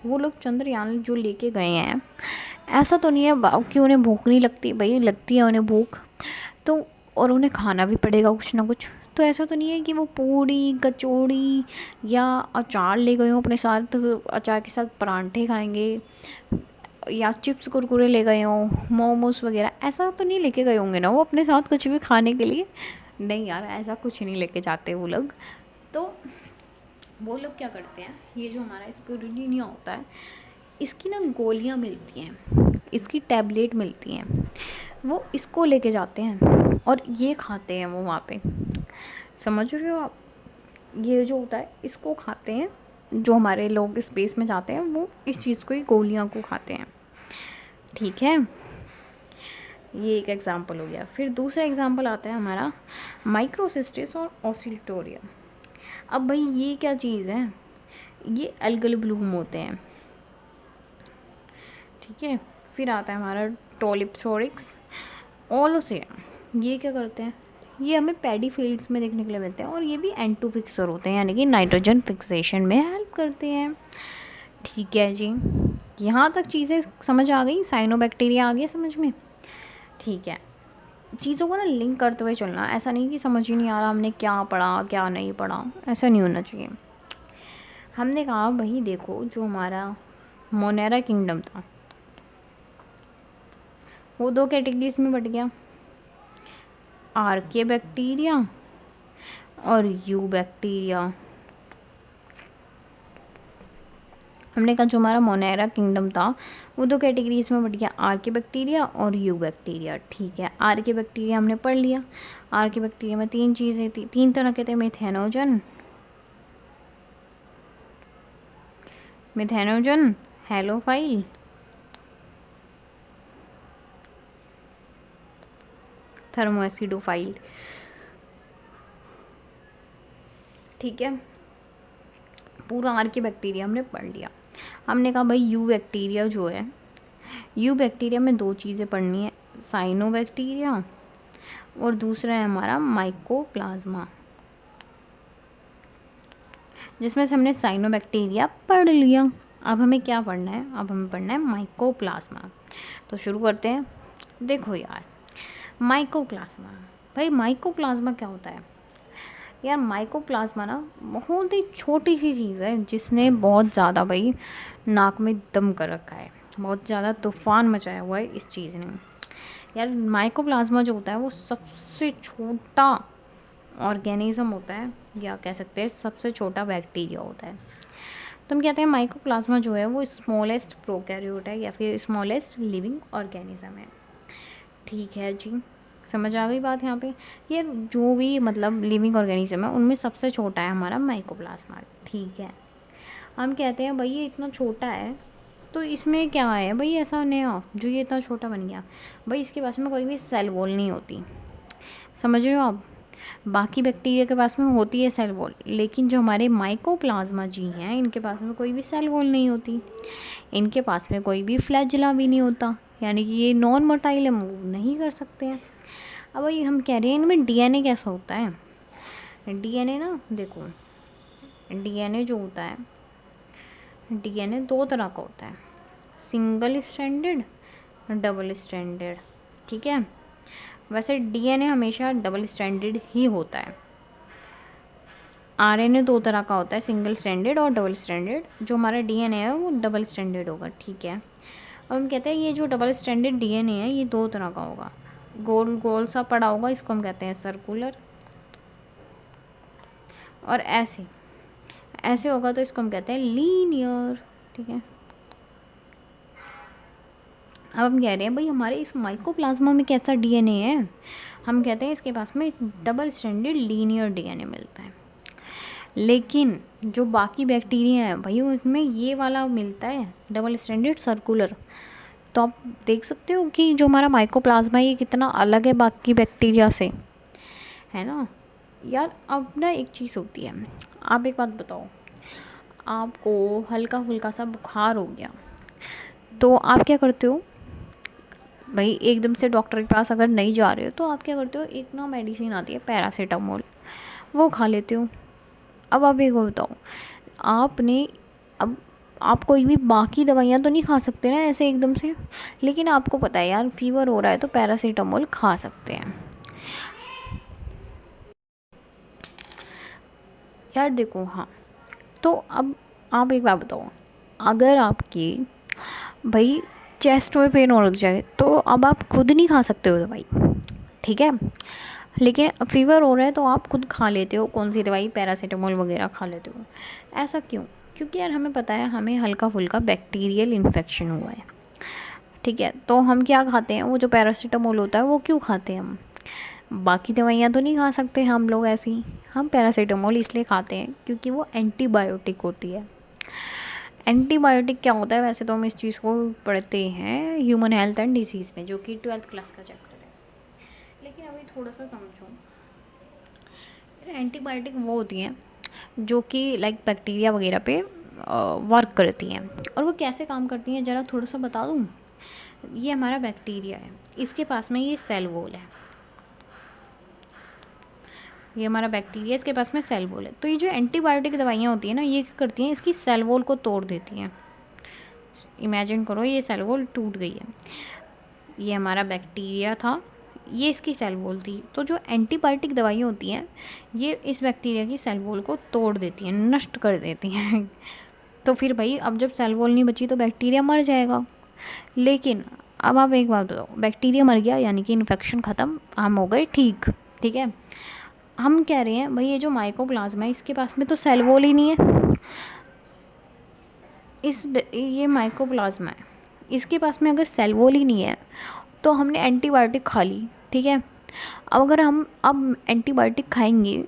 वो लोग चंद्रयान जो लेके गए हैं, ऐसा तो नहीं है कि उन्हें भूख नहीं लगती, भाई लगती है उन्हें भूख तो, और उन्हें खाना भी पड़ेगा कुछ ना कुछ। तो ऐसा तो नहीं है कि वो पूड़ी कचौड़ी या अचार ले गए हों अपने साथ, तो अचार के साथ परांठे खाएंगे, या चिप्स कुरकुरे ले गए हों, मोमोज वगैरह, ऐसा तो नहीं लेके गए होंगे ना वो अपने साथ कुछ भी खाने के लिए। नहीं यार, ऐसा कुछ नहीं लेके जाते वो लोग। तो वो लोग क्या करते हैं, ये जो हमारा स्पुरुलिना होता है, इसकी ना गोलियाँ मिलती हैं, इसकी टैबलेट मिलती हैं, वो इसको लेके जाते हैं और ये खाते हैं वो वहाँ पे। समझ रहे हो आप? ये जो होता है इसको खाते हैं, जो हमारे लोग स्पेस में जाते हैं वो इस चीज़ को ही, गोलियाँ को खाते हैं, ठीक है। ये एक एग्जांपल हो गया। फिर दूसरा एग्जांपल आता है हमारा माइक्रोसिस्टिस और ऑसिलेटोरियम। अब भाई ये क्या चीज़ है? ये एल्गल ब्लूम होते हैं, ठीक है। फिर आता है हमारा टोलिप्थोरिक्स, ओलोसियम। ये क्या करते हैं? ये हमें पैडी फील्ड्स में देखने के लिए मिलते हैं और ये भी एंटू फिक्सर होते हैं, यानी कि नाइट्रोजन फिक्सेशन में हेल्प करते हैं, ठीक है जी। यहाँ तक चीज़ें समझ आ गई, साइनोबैक्टीरिया आ गया समझ में, ठीक है। चीज़ों को ना लिंक करते हुए चलना, ऐसा नहीं कि समझ ही नहीं आ रहा हमने क्या पढ़ा क्या नहीं पढ़ा, ऐसा नहीं होना चाहिए। हमने कहा भाई देखो जो हमारा मोनेरा किंगडम था वो 2 कैटेगरीज में बट गया, आर्के बैक्टीरिया और यू बैक्टीरिया। हमने कहा जो हमारा मोनेरा किंगडम था वो 2 कैटेगरीज में बट गया, आर्के बैक्टीरिया और यू बैक्टीरिया। ठीक है, आर्के बैक्टीरिया हमने पढ़ लिया। आर्के बैक्टीरिया में 3 चीज़ें थी, 3 तरह के थे, मिथेनोजन, हेलोफाइल, थर्मोएसिडोफाइल। ठीक है, पूरा आर्के बैक्टीरिया हमने पढ़ लिया। हमने कहा भाई यू बैक्टीरिया जो है, यू बैक्टीरिया में 2 चीज़ें पढ़नी है, साइनोबैक्टीरिया और दूसरा है हमारा माइकोप्लाज्मा, जिसमें से हमने साइनोबैक्टीरिया पढ़ लिया। अब हमें क्या पढ़ना है, अब हमें पढ़ना है माइकोप्लाज्मा। तो शुरू करते हैं। देखो यार माइकोप्लाज्मा, भाई माइकोप्लाज्मा क्या होता है यार? माइकोप्लाज्मा ना बहुत ही छोटी सी चीज़ है जिसने बहुत ज़्यादा भाई नाक में दम कर रखा है, बहुत ज़्यादा तूफान मचाया हुआ है इस चीज़ ने। यार माइकोप्लाज्मा जो होता है वो सबसे छोटा ऑर्गेनिज्म होता है, या कह सकते हैं सबसे छोटा बैक्टीरिया होता है। तो हम कहते हैं माइकोप्लाज्मा जो है वो स्मॉलेस्ट प्रोकैरियोट है या फिर स्मॉलेस्ट लिविंग ऑर्गेनिज्म है। ठीक है जी, समझ आ गई बात यहाँ पे? ये जो भी मतलब लिविंग ऑर्गेनिज्म है उनमें सबसे छोटा है हमारा माइकोप्लाज्मा। ठीक है, हम कहते हैं भाई ये इतना छोटा है तो इसमें क्या है भाई ऐसा नया जो ये इतना छोटा बन गया? भाई इसके पास में कोई भी सेल वॉल नहीं होती, समझ रहे हो आप? बाकी बैक्टीरिया के पास में होती है सेल वॉल, लेकिन जो हमारे माइकोप्लाज्मा जी हैं इनके पास में कोई भी सेल वॉल नहीं होती, इनके पास में कोई भी फ्लैजिला भी नहीं होता, यानी कि ये नॉन मोटाइल है, मूव नहीं कर सकते हैं। अब भाई हम कह रहे हैं इनमें डीएनए कैसा होता है? डीएनए ना देखो, डीएनए जो होता है, डीएनए 2 तरह का होता है, सिंगल स्ट्रैंडेड, डबल स्ट्रैंडेड। ठीक है, वैसे डीएनए हमेशा डबल स्ट्रैंडेड ही होता है। आरएनए 2 तरह का होता है, सिंगल स्ट्रैंडेड और डबल स्ट्रैंडेड। जो हमारा डीएनए है वो डबल स्ट्रैंडेड होगा। ठीक है, अब हम कहते हैं ये जो डबल स्ट्रैंडेड डीएनए है ये 2 तरह का होगा, गोल गोल सा पड़ा होगा, इसको हम कहते हैं सर्कुलर, और ऐसे ऐसे होगा तो इसको हम कहते हैं लीनियर। ठीक है, अब हम कह रहे हैं भाई हमारे इस माइकोप्लाज्मा में कैसा डीएनए है? हम कहते हैं इसके पास में डबल स्ट्रैंडेड लीनियर डीएनए मिलता है। लेकिन जो बाकी बैक्टीरिया हैं भाई उसमें ये वाला मिलता है डबल स्ट्रैंडेड सर्कुलर। तो आप देख सकते हो कि जो हमारा माइकोप्लाज्मा है ये कितना अलग है बाकी बैक्टीरिया से, है ना यार? अब ना एक चीज़ होती है, आप एक बात बताओ, आपको हल्का फुल्का सा बुखार हो गया तो आप क्या करते हो भाई? एकदम से डॉक्टर के पास अगर नहीं जा रहे हो तो आप क्या करते हो, एक ना मेडिसिन आती है पैरासीटामोल, वो खा लेते हो। अब आप एक बताओ, आपने अब आप कोई भी बाकी दवाइयाँ तो नहीं खा सकते ना ऐसे एकदम से, लेकिन आपको पता है यार फीवर हो रहा है तो पैरासीटामोल खा सकते हैं। यार देखो, हाँ, तो अब आप एक बात बताओ, अगर आपकी भाई चेस्ट में पेन हो लग जाए तो अब आप खुद नहीं खा सकते हो दवाई, ठीक है? लेकिन फीवर हो रहा है तो आप खुद खा लेते हो, कौन सी दवाई, पैरासीटामोल वगैरह खा लेते हो। ऐसा क्यों? क्योंकि यार हमें पता है हमें हल्का फुल्का बैक्टीरियल इन्फेक्शन हुआ है, ठीक है? तो हम क्या खाते हैं, वो जो पैरासीटामोल होता है वो क्यों खाते हैं हम? बाकी दवाइयाँ तो नहीं खा सकते हम लोग ऐसी, हम पैरासीटामोल इसलिए खाते हैं क्योंकि वो एंटीबायोटिक होती है। एंटीबायोटिक क्या होता है? वैसे तो हम इस चीज़ को पढ़ते हैं ह्यूमन हेल्थ एंड डिजीज़ में, जो कि 12th क्लास का चैप्टर है। लेकिन अभी थोड़ा सा समझो, एंटीबायोटिक वो होती हैं जो कि लाइक बैक्टीरिया वगैरह पे वर्क करती हैं। और वो कैसे काम करती हैं ज़रा थोड़ा सा बता दूँ? ये हमारा बैक्टीरिया है, इसके पास में ये सेल वॉल है, ये हमारा बैक्टीरिया, इसके पास में सेल वॉल है। तो ये जो एंटीबायोटिक दवाइयाँ होती हैं ना, ये क्या करती हैं, इसकी सेल वॉल को तोड़ देती हैं। इमेजिन करो ये सेल वॉल टूट गई है, ये हमारा बैक्टीरिया था, ये इसकी सेल वॉल थी। तो जो एंटीबायोटिक दवाइयाँ होती हैं ये इस बैक्टीरिया की सेल वॉल को तोड़ देती हैं, नष्ट कर देती हैं। तो फिर भाई अब जब सेल वॉल नहीं बची तो बैक्टीरिया मर जाएगा। लेकिन अब आप एक बात बताओ, बैक्टीरिया मर गया यानी कि इन्फेक्शन ख़त्म, हम हो गए ठीक। ठीक है, हम कह रहे हैं भाई ये जो माइकोप्लाज्मा है इसके पास में तो सेल वॉल ही नहीं है। ये माइकोप्लाज्मा है, इसके पास में अगर सेल वॉल ही नहीं है तो हमने एंटीबायोटिक खा ली। ठीक है, अब अगर हम अब एंटीबायोटिक खाएंगे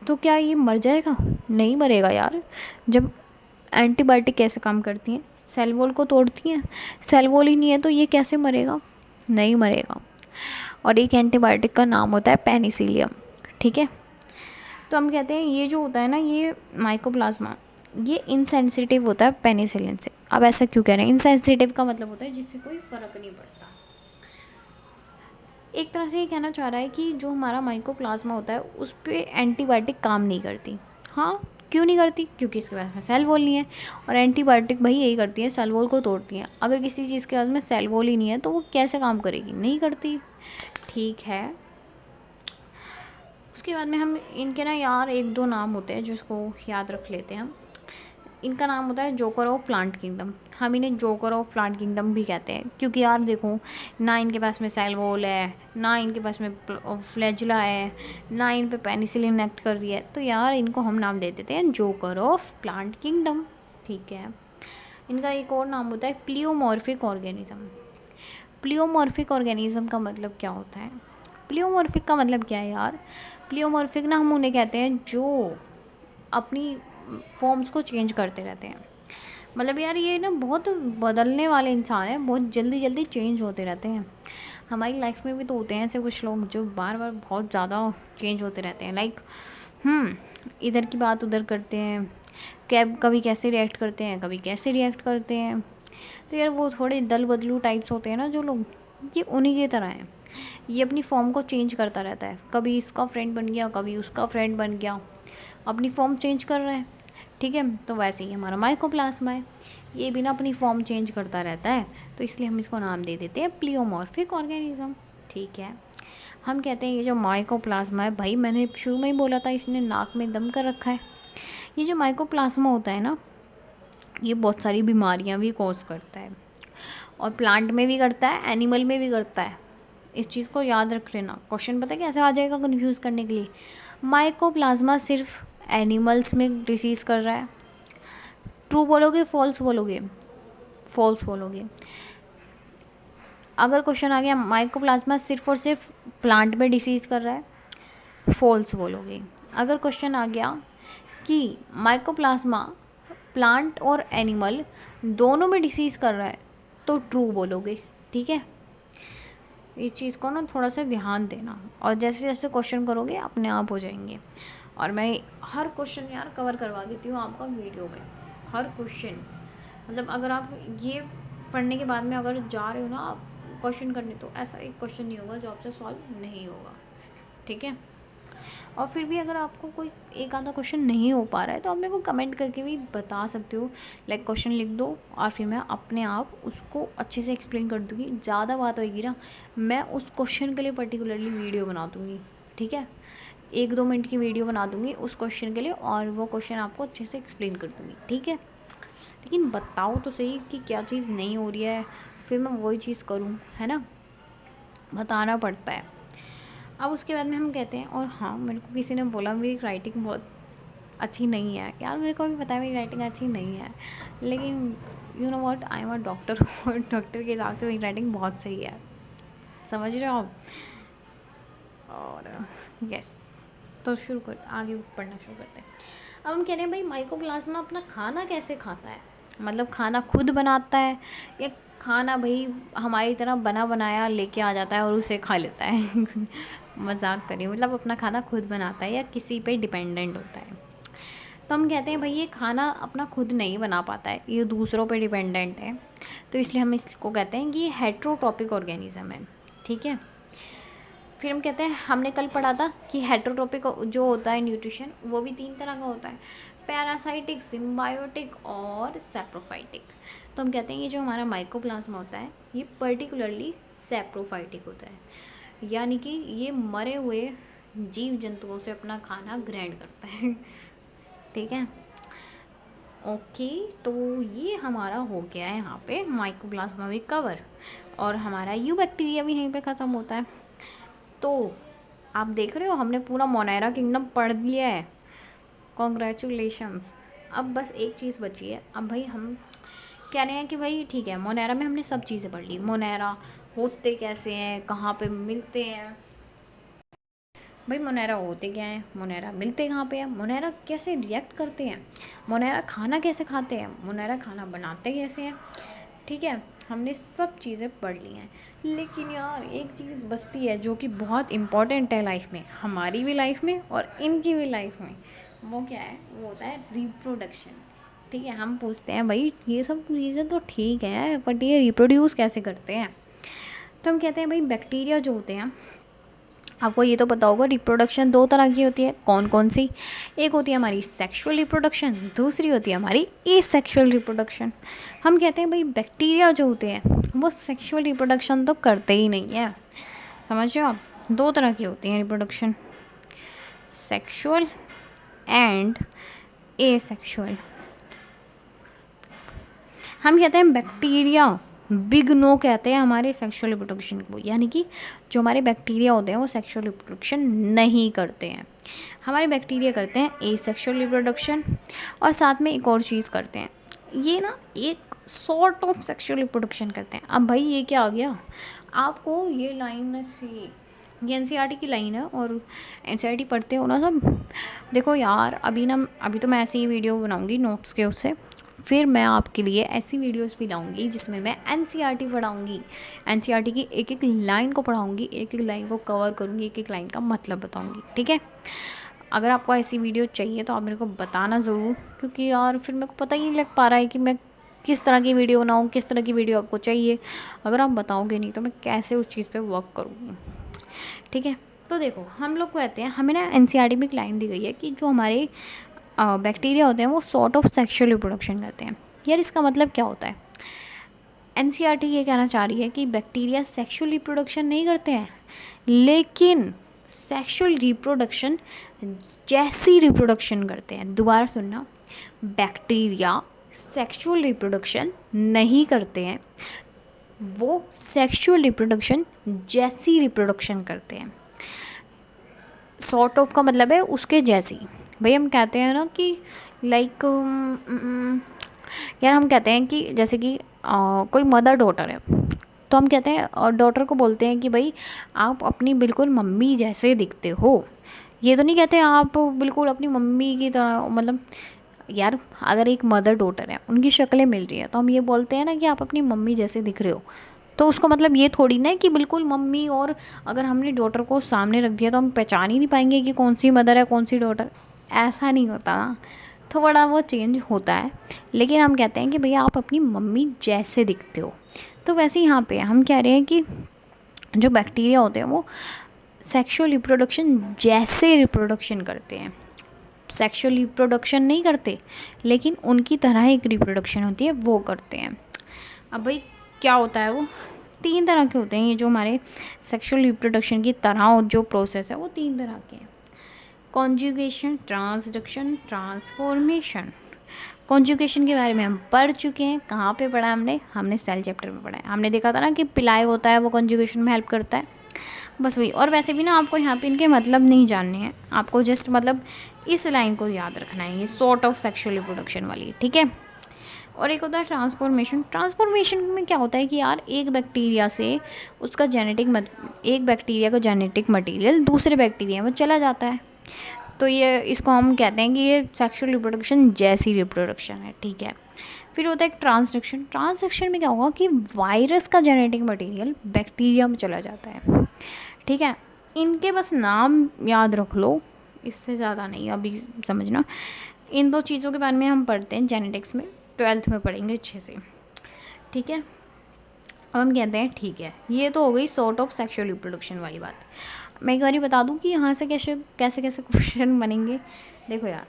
तो क्या ये मर जाएगा? नहीं मरेगा यार। जब एंटीबायोटिक कैसे काम करती हैं, सेल वॉल को तोड़ती हैं, सेल वॉल ही नहीं है तो ये कैसे मरेगा? नहीं मरेगा। और एक एंटीबायोटिक का नाम होता है पेनिसिलियम। ठीक है, तो हम कहते हैं ये जो होता है ना, ये माइकोप्लाज्मा ये इनसेंसिटिव होता है पेनिसिलिन से। अब ऐसा क्यों कह रहे हैं? इनसेंसिटिव का मतलब होता है जिससे कोई फ़र्क नहीं पड़ता। एक तरह से ये कहना चाह रहा है कि जो हमारा माइकोप्लाज्मा होता है उस पर एंटीबायोटिक काम नहीं करती। हाँ, क्यों नहीं करती? क्योंकि इसके पास में सेल वॉल नहीं है, और एंटीबायोटिक भाई यही करती है, सेल वॉल को तोड़ती हैं। अगर किसी चीज़ के पास में सेल वॉल ही नहीं है तो वो कैसे काम करेगी? नहीं करती। ठीक है, उसके बाद में हम इनके ना यार एक दो नाम होते हैं जिसको याद रख लेते हैं हम। इनका नाम होता है जोकर ऑफ प्लांट किंगडम। हम इन्हें जोकर ऑफ प्लांट किंगडम भी कहते हैं क्योंकि यार देखो, ना इनके पास में सेल वॉल है, ना इनके पास में फ्लैजुला है, ना इन पे पेनिसिलिन एक्ट कर रही है, तो यार इनको हम नाम दे देते हैं जोकर ऑफ प्लांट किंगडम। ठीक है, इनका एक और नाम होता है प्लियोमॉर्फिक ऑर्गेनिज्म। प्लियोमॉर्फिक ऑर्गेनिज्म का मतलब क्या होता है? प्लियोमॉर्फिक का मतलब क्या है यार? प्लियोमॉर्फिक ना हम उन्हें कहते हैं जो अपनी फॉर्म्स को चेंज करते रहते हैं। मतलब यार ये ना बहुत बदलने वाले इंसान हैं, बहुत जल्दी जल्दी चेंज होते रहते हैं। हमारी लाइफ में भी तो होते हैं ऐसे कुछ लोग जो बार बार बहुत ज़्यादा चेंज होते रहते हैं। लाइक इधर की बात उधर करते हैं, कभी कैसे रिएक्ट करते हैं, कभी कैसे रिएक्ट करते हैं। तो यार वो थोड़े दल बदलू टाइप्स होते हैं ना जो लोग, ये उन्हीं की तरह हैं। ये अपनी फॉर्म को चेंज करता रहता है, कभी इसका फ्रेंड बन गया, कभी उसका फ्रेंड बन गया, अपनी फॉर्म चेंज कर रहा है। ठीक है, तो वैसे ही हमारा माइकोप्लाज्मा है, ये भी ना अपनी फॉर्म चेंज करता रहता है, तो इसलिए हम इसको नाम दे देते हैं प्लियोमॉर्फिक ऑर्गेनिज्म। ठीक है, हम कहते हैं ये जो माइकोप्लाज्मा है, भाई मैंने शुरू में ही बोला था इसने नाक में दम कर रखा है। ये जो माइकोप्लाज्मा होता है ना, ये बहुत सारी बीमारियां भी कॉज करता है, और प्लांट में भी करता है, एनिमल में भी करता है। इस चीज़ को याद रख लेना, क्वेश्चन पता है कैसे आ जाएगा कन्फ्यूज़ करने के लिए। माइकोप्लाज्मा सिर्फ एनिमल्स में डिसीज़ कर रहा है, ट्रू बोलोगे फॉल्स बोलोगे? फॉल्स बोलोगे। अगर क्वेश्चन आ गया माइकोप्लाज्मा सिर्फ और सिर्फ प्लांट में डिसीज़ कर रहा है, फॉल्स बोलोगे। अगर क्वेश्चन आ गया कि माइकोप्लाज्मा प्लांट और एनिमल दोनों में डिसीज़ कर रहा है, तो ट्रू बोलोगे। ठीक है, इस चीज़ को ना थोड़ा सा ध्यान देना, और जैसे जैसे क्वेश्चन करोगे अपने आप हो जाएंगे। और मैं हर क्वेश्चन यार कवर करवा देती हूँ आपका वीडियो में, हर क्वेश्चन। मतलब अगर आप ये पढ़ने के बाद में अगर जा रहे हो ना आप क्वेश्चन करने, तो ऐसा एक क्वेश्चन नहीं होगा जो आपसे सॉल्व नहीं होगा। ठीक है, और फिर भी अगर आपको कोई एक आधा क्वेश्चन नहीं हो पा रहा है तो आप मेरे को कमेंट करके भी बता सकते हो। लाइक क्वेश्चन लिख दो और फिर मैं अपने आप उसको अच्छे से एक्सप्लेन कर दूँगी। ज़्यादा बात होगी ना, मैं उस क्वेश्चन के लिए पर्टिकुलरली वीडियो बना दूँगी। ठीक है, 1-2 मिनट की वीडियो बना दूँगी उस क्वेश्चन के लिए, और वो क्वेश्चन आपको अच्छे से एक्सप्लेन कर दूँगी। ठीक है, लेकिन बताओ तो सही कि क्या चीज़ नहीं हो रही है, फिर मैं वही चीज़ करूँ, है ना? बताना पड़ता है। अब उसके बाद में हम कहते हैं, और हाँ मेरे को किसी ने बोला मेरी राइटिंग बहुत अच्छी नहीं है। यार मेरे को भी पता है मेरी राइटिंग अच्छी नहीं है, लेकिन you know what, I am a doctor और डॉक्टर के हिसाब से मेरी राइटिंग बहुत सही है। समझ रहे हो आप? और यस, तो शुरू कर, आगे पढ़ना शुरू करते हैं। अब हम कह रहे हैं भाई माइकोप्लाज्मा अपना खाना कैसे खाता है? मतलब खाना खुद बनाता है या खाना भाई हमारी तरह बना बनाया लेके आ जाता है और उसे खा लेता है? मजाक करिए, मतलब अपना खाना खुद बनाता है या किसी पे डिपेंडेंट होता है? तो हम कहते हैं भाई ये खाना अपना खुद नहीं बना पाता है, ये दूसरों पे डिपेंडेंट है, तो इसलिए हम इसको कहते हैं कि ये हेट्रोट्रॉपिक ऑर्गेनिज्म है। ठीक है, फिर हम कहते हैं, हमने कल पढ़ा था कि हेट्रोट्रॉपिक जो होता है न्यूट्रिशन, वो भी 3 तरह का होता है, पैरासाइटिक, सिम्बायोटिक और सैप्रोफाइटिक। तो हम कहते हैं ये जो हमारा माइकोप्लाज्मा होता है ये पर्टिकुलरली सैप्रोफाइटिक होता है। यानी कि ये मरे हुए जीव जंतुओं से अपना खाना ग्रहण करता है। ठीक है, ओके। तो ये हमारा हो गया है यहाँ पे माइकोप्लाज्मा भी कवर, और हमारा यू बैक्टीरिया भी यहीं पे ख़त्म होता है। तो आप देख रहे हो हमने पूरा मोनेरा किंगडम पढ़ लिया है, कॉन्ग्रेचुलेशंस। अब बस एक चीज़ बची है। अब भाई हम कह रहे हैं कि भाई ठीक है, मोनेरा में हमने सब चीज़ें पढ़ ली, मोनेरा होते कैसे हैं, कहाँ पे मिलते हैं। भाई मोनेरा होते क्या हैं, मोनेरा मिलते कहाँ पे हैं, मोनेरा कैसे रिएक्ट करते हैं, मोनेरा खाना कैसे खाते हैं, मोनेरा खाना बनाते कैसे हैं। ठीक है, हमने सब चीज़ें पढ़ ली हैं। लेकिन यार एक चीज़ बचती है जो कि बहुत इम्पॉर्टेंट है लाइफ में, हमारी भी लाइफ में और इनकी भी लाइफ में। वो क्या है, वो होता है रिप्रोडक्शन। ठीक है, हम पूछते हैं भाई ये सब चीज़ें तो ठीक है, बट ये रिप्रोड्यूस कैसे करते हैं। तो हम कहते हैं भाई बैक्टीरिया जो होते हैं, आपको ये तो पता होगा रिप्रोडक्शन दो तरह की होती है। कौन कौन सी? एक होती है हमारी सेक्सुअल रिप्रोडक्शन, दूसरी होती है हमारी एसेक्सुअल रिप्रोडक्शन। हम कहते हैं भाई बैक्टीरिया जो होते हैं वो सेक्सुअल रिप्रोडक्शन तो करते ही नहीं है। समझ रहे हो आप? दो तरह की होती हैं रिप्रोडक्शन, सेक्सुअल एंड एसेक्सुअल। हम कहते हैं बैक्टीरिया बिग नो कहते हैं हमारे सेक्सुअल रिप्रोडक्शन को, यानी कि जो हमारे बैक्टीरिया होते हैं वो सेक्सुअल रिप्रोडक्शन नहीं करते हैं। हमारे बैक्टीरिया करते हैं एसेक्सुअल रिप्रोडक्शन, और साथ में एक और चीज़ करते हैं, ये ना एक सॉर्ट ऑफ सेक्सुअल रिप्रोडक्शन करते हैं। अब भाई ये क्या आ गया, आपको ये लाइन सी, ये एनसीईआरटी की लाइन है, और एनसीईआरटी पढ़ते हो ना सब। देखो यार अभी तो मैं ऐसी ही वीडियो बनाऊंगी नोट्स के उससे, फिर मैं आपके लिए ऐसी वीडियोस भी लाऊंगी जिसमें मैं एनसीईआरटी पढ़ाऊंगी, एनसीईआरटी की एक एक लाइन को पढ़ाऊंगी, एक एक लाइन को कवर करूंगी, एक एक लाइन का मतलब बताऊंगी। ठीक है, अगर आपको ऐसी वीडियो चाहिए तो आप मेरे को बताना ज़रूर, क्योंकि यार फिर मेरे को पता ही नहीं लग पा रहा है कि मैं किस तरह की वीडियो बनाऊँ, किस तरह की वीडियो आपको चाहिए। अगर आप बताओगे नहीं तो मैं कैसे उस चीज़ पे वर्क करूँगी। ठीक है, तो देखो हम लोग कहते हैं, हमें ना एनसीईआरटी में एक लाइन दी गई है कि जो हमारे बैक्टीरिया होते हैं वो सॉर्ट ऑफ सेक्सुअल रिप्रोडक्शन करते हैं। यार इसका मतलब क्या होता है? एनसीईआरटी ये कहना चाह रही है कि बैक्टीरिया सेक्सुअल रिप्रोडक्शन नहीं करते हैं, लेकिन सेक्सुअल रिप्रोडक्शन जैसी रिप्रोडक्शन करते हैं। दोबारा सुनना, बैक्टीरिया सेक्सुअल रिप्रोडक्शन नहीं करते हैं, वो सेक्सुअल रिप्रोडक्शन जैसी रिप्रोडक्शन करते हैं। सॉर्ट ऑफ का मतलब है उसके जैसी। भाई हम कहते हैं ना कि लाइक यार हम कहते हैं कि जैसे कि कोई मदर डॉटर है, तो हम कहते हैं और डॉटर को बोलते हैं कि भाई आप अपनी बिल्कुल मम्मी जैसे दिखते हो। ये तो नहीं कहते आप बिल्कुल अपनी मम्मी की तरह, मतलब यार अगर एक मदर डॉटर है उनकी शक्लें मिल रही है तो हम ये बोलते हैं ना कि आप अपनी मम्मी जैसे दिख रहे हो। तो उसका मतलब ये थोड़ी ना है कि बिल्कुल मम्मी, और अगर हमने डॉटर को सामने रख दिया तो हम पहचान ही नहीं पाएंगे कि कौन सी मदर है कौन सी डॉटर। ऐसा नहीं होता ना, थोड़ा वो चेंज होता है। लेकिन हम कहते हैं कि भैया आप अपनी मम्मी जैसे दिखते हो। तो वैसे यहाँ पे हम कह रहे हैं कि जो बैक्टीरिया होते हैं वो सेक्सुअल रिप्रोडक्शन जैसे रिप्रोडक्शन करते हैं, सेक्सुअल रिप्रोडक्शन नहीं करते, लेकिन उनकी तरह एक रिप्रोडक्शन होती है वो करते हैं। अब भाई क्या होता है, वो तीन तरह के होते हैं। ये जो हमारे सेक्सुअल रिप्रोडक्शन की तरह जो प्रोसेस है वो तीन तरह के हैं, कॉन्जुगेशन, ट्रांसडक्शन, ट्रांसफॉर्मेशन। कॉन्जुगेशन के बारे में हम पढ़ चुके हैं। कहाँ पे पढ़ा हमने सेल चैप्टर में पढ़ा है। हमने देखा था ना कि पिलाई होता है वो कॉन्जुगेशन में हेल्प करता है, बस वही। और वैसे भी ना आपको यहाँ पे इनके मतलब नहीं जानने हैं, आपको जस्ट मतलब इस लाइन को याद रखना है, ये सॉर्ट ऑफ सेक्सुअल रिप्रोडक्शन वाली। ठीक है, और एक होता है ट्रांसफॉर्मेशन। ट्रांसफॉर्मेशन में क्या होता है कि यार एक बैक्टीरिया से उसका एक बैक्टीरिया का जेनेटिक मटेरियल दूसरे बैक्टीरिया में चला जाता है, तो ये इसको हम कहते हैं कि ये सेक्सुअल रिप्रोडक्शन जैसी रिप्रोडक्शन है। ठीक है, फिर होता है एक ट्रांसडक्शन। ट्रांसडक्शन में क्या होगा कि वायरस का जेनेटिक मटेरियल बैक्टीरिया में चला जाता है। ठीक है, इनके बस नाम याद रख लो, इससे ज़्यादा नहीं अभी समझना। इन दो चीज़ों के बारे में हम पढ़ते हैं जेनेटिक्स में, 12th में पढ़ेंगे अच्छे से। ठीक है, अब हम कहते हैं ठीक है, ये तो हो गई सॉर्ट ऑफ सेक्सुअल रिप्रोडक्शन वाली बात। मैं एक बार बता दूं कि यहाँ से कैसे कैसे कैसे क्वेश्चन बनेंगे। देखो यार,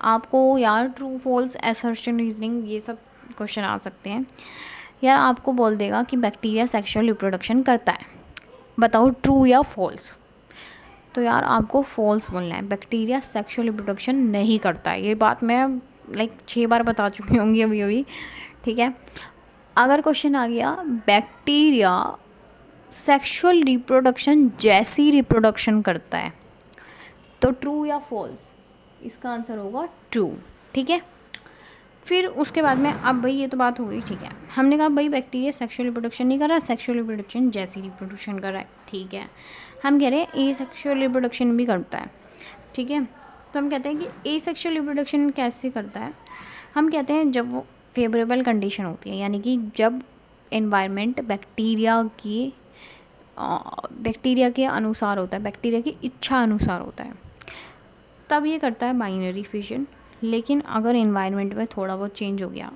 आपको यार ट्रू फॉल्स असर्शन रीजनिंग ये सब क्वेश्चन आ सकते हैं। यार आपको बोल देगा कि बैक्टीरिया सेक्सुअल रिप्रोडक्शन करता है, बताओ ट्रू या फॉल्स। तो यार आपको फॉल्स बोलना है, बैक्टीरिया सेक्सुअल रिप्रोडक्शन नहीं करता है। ये बात मैं 6 बार बता चुकी होंगी अभी अभी, ठीक है। अगर क्वेश्चन आ गया बैक्टीरिया सेक्सुअल रिप्रोडक्शन जैसी रिप्रोडक्शन करता है, तो ट्रू या फॉल्स, इसका आंसर होगा ट्रू, ठीक है। फिर उसके बाद में अब भाई ये तो बात हो गई, ठीक है। हमने कहा भाई बैक्टीरिया सेक्सुअल रिप्रोडक्शन नहीं कर रहा, सेक्सुअल रिप्रोडक्शन जैसी रिप्रोडक्शन कर रहा है, ठीक है। हम कह रहे हैं ए सेक्सुअल रिप्रोडक्शन भी करता है, ठीक है। तो हम कहते हैं कि ए सेक्सुअल रिप्रोडक्शन कैसे करता है। हम कहते हैं जब वो फेवरेबल कंडीशन होती है, यानी कि जब एनवायरनमेंट बैक्टीरिया के अनुसार होता है, बैक्टीरिया की इच्छा अनुसार होता है, तब ये करता है बाइनरी फिशन। लेकिन अगर एनवायरनमेंट में थोड़ा बहुत चेंज हो गया,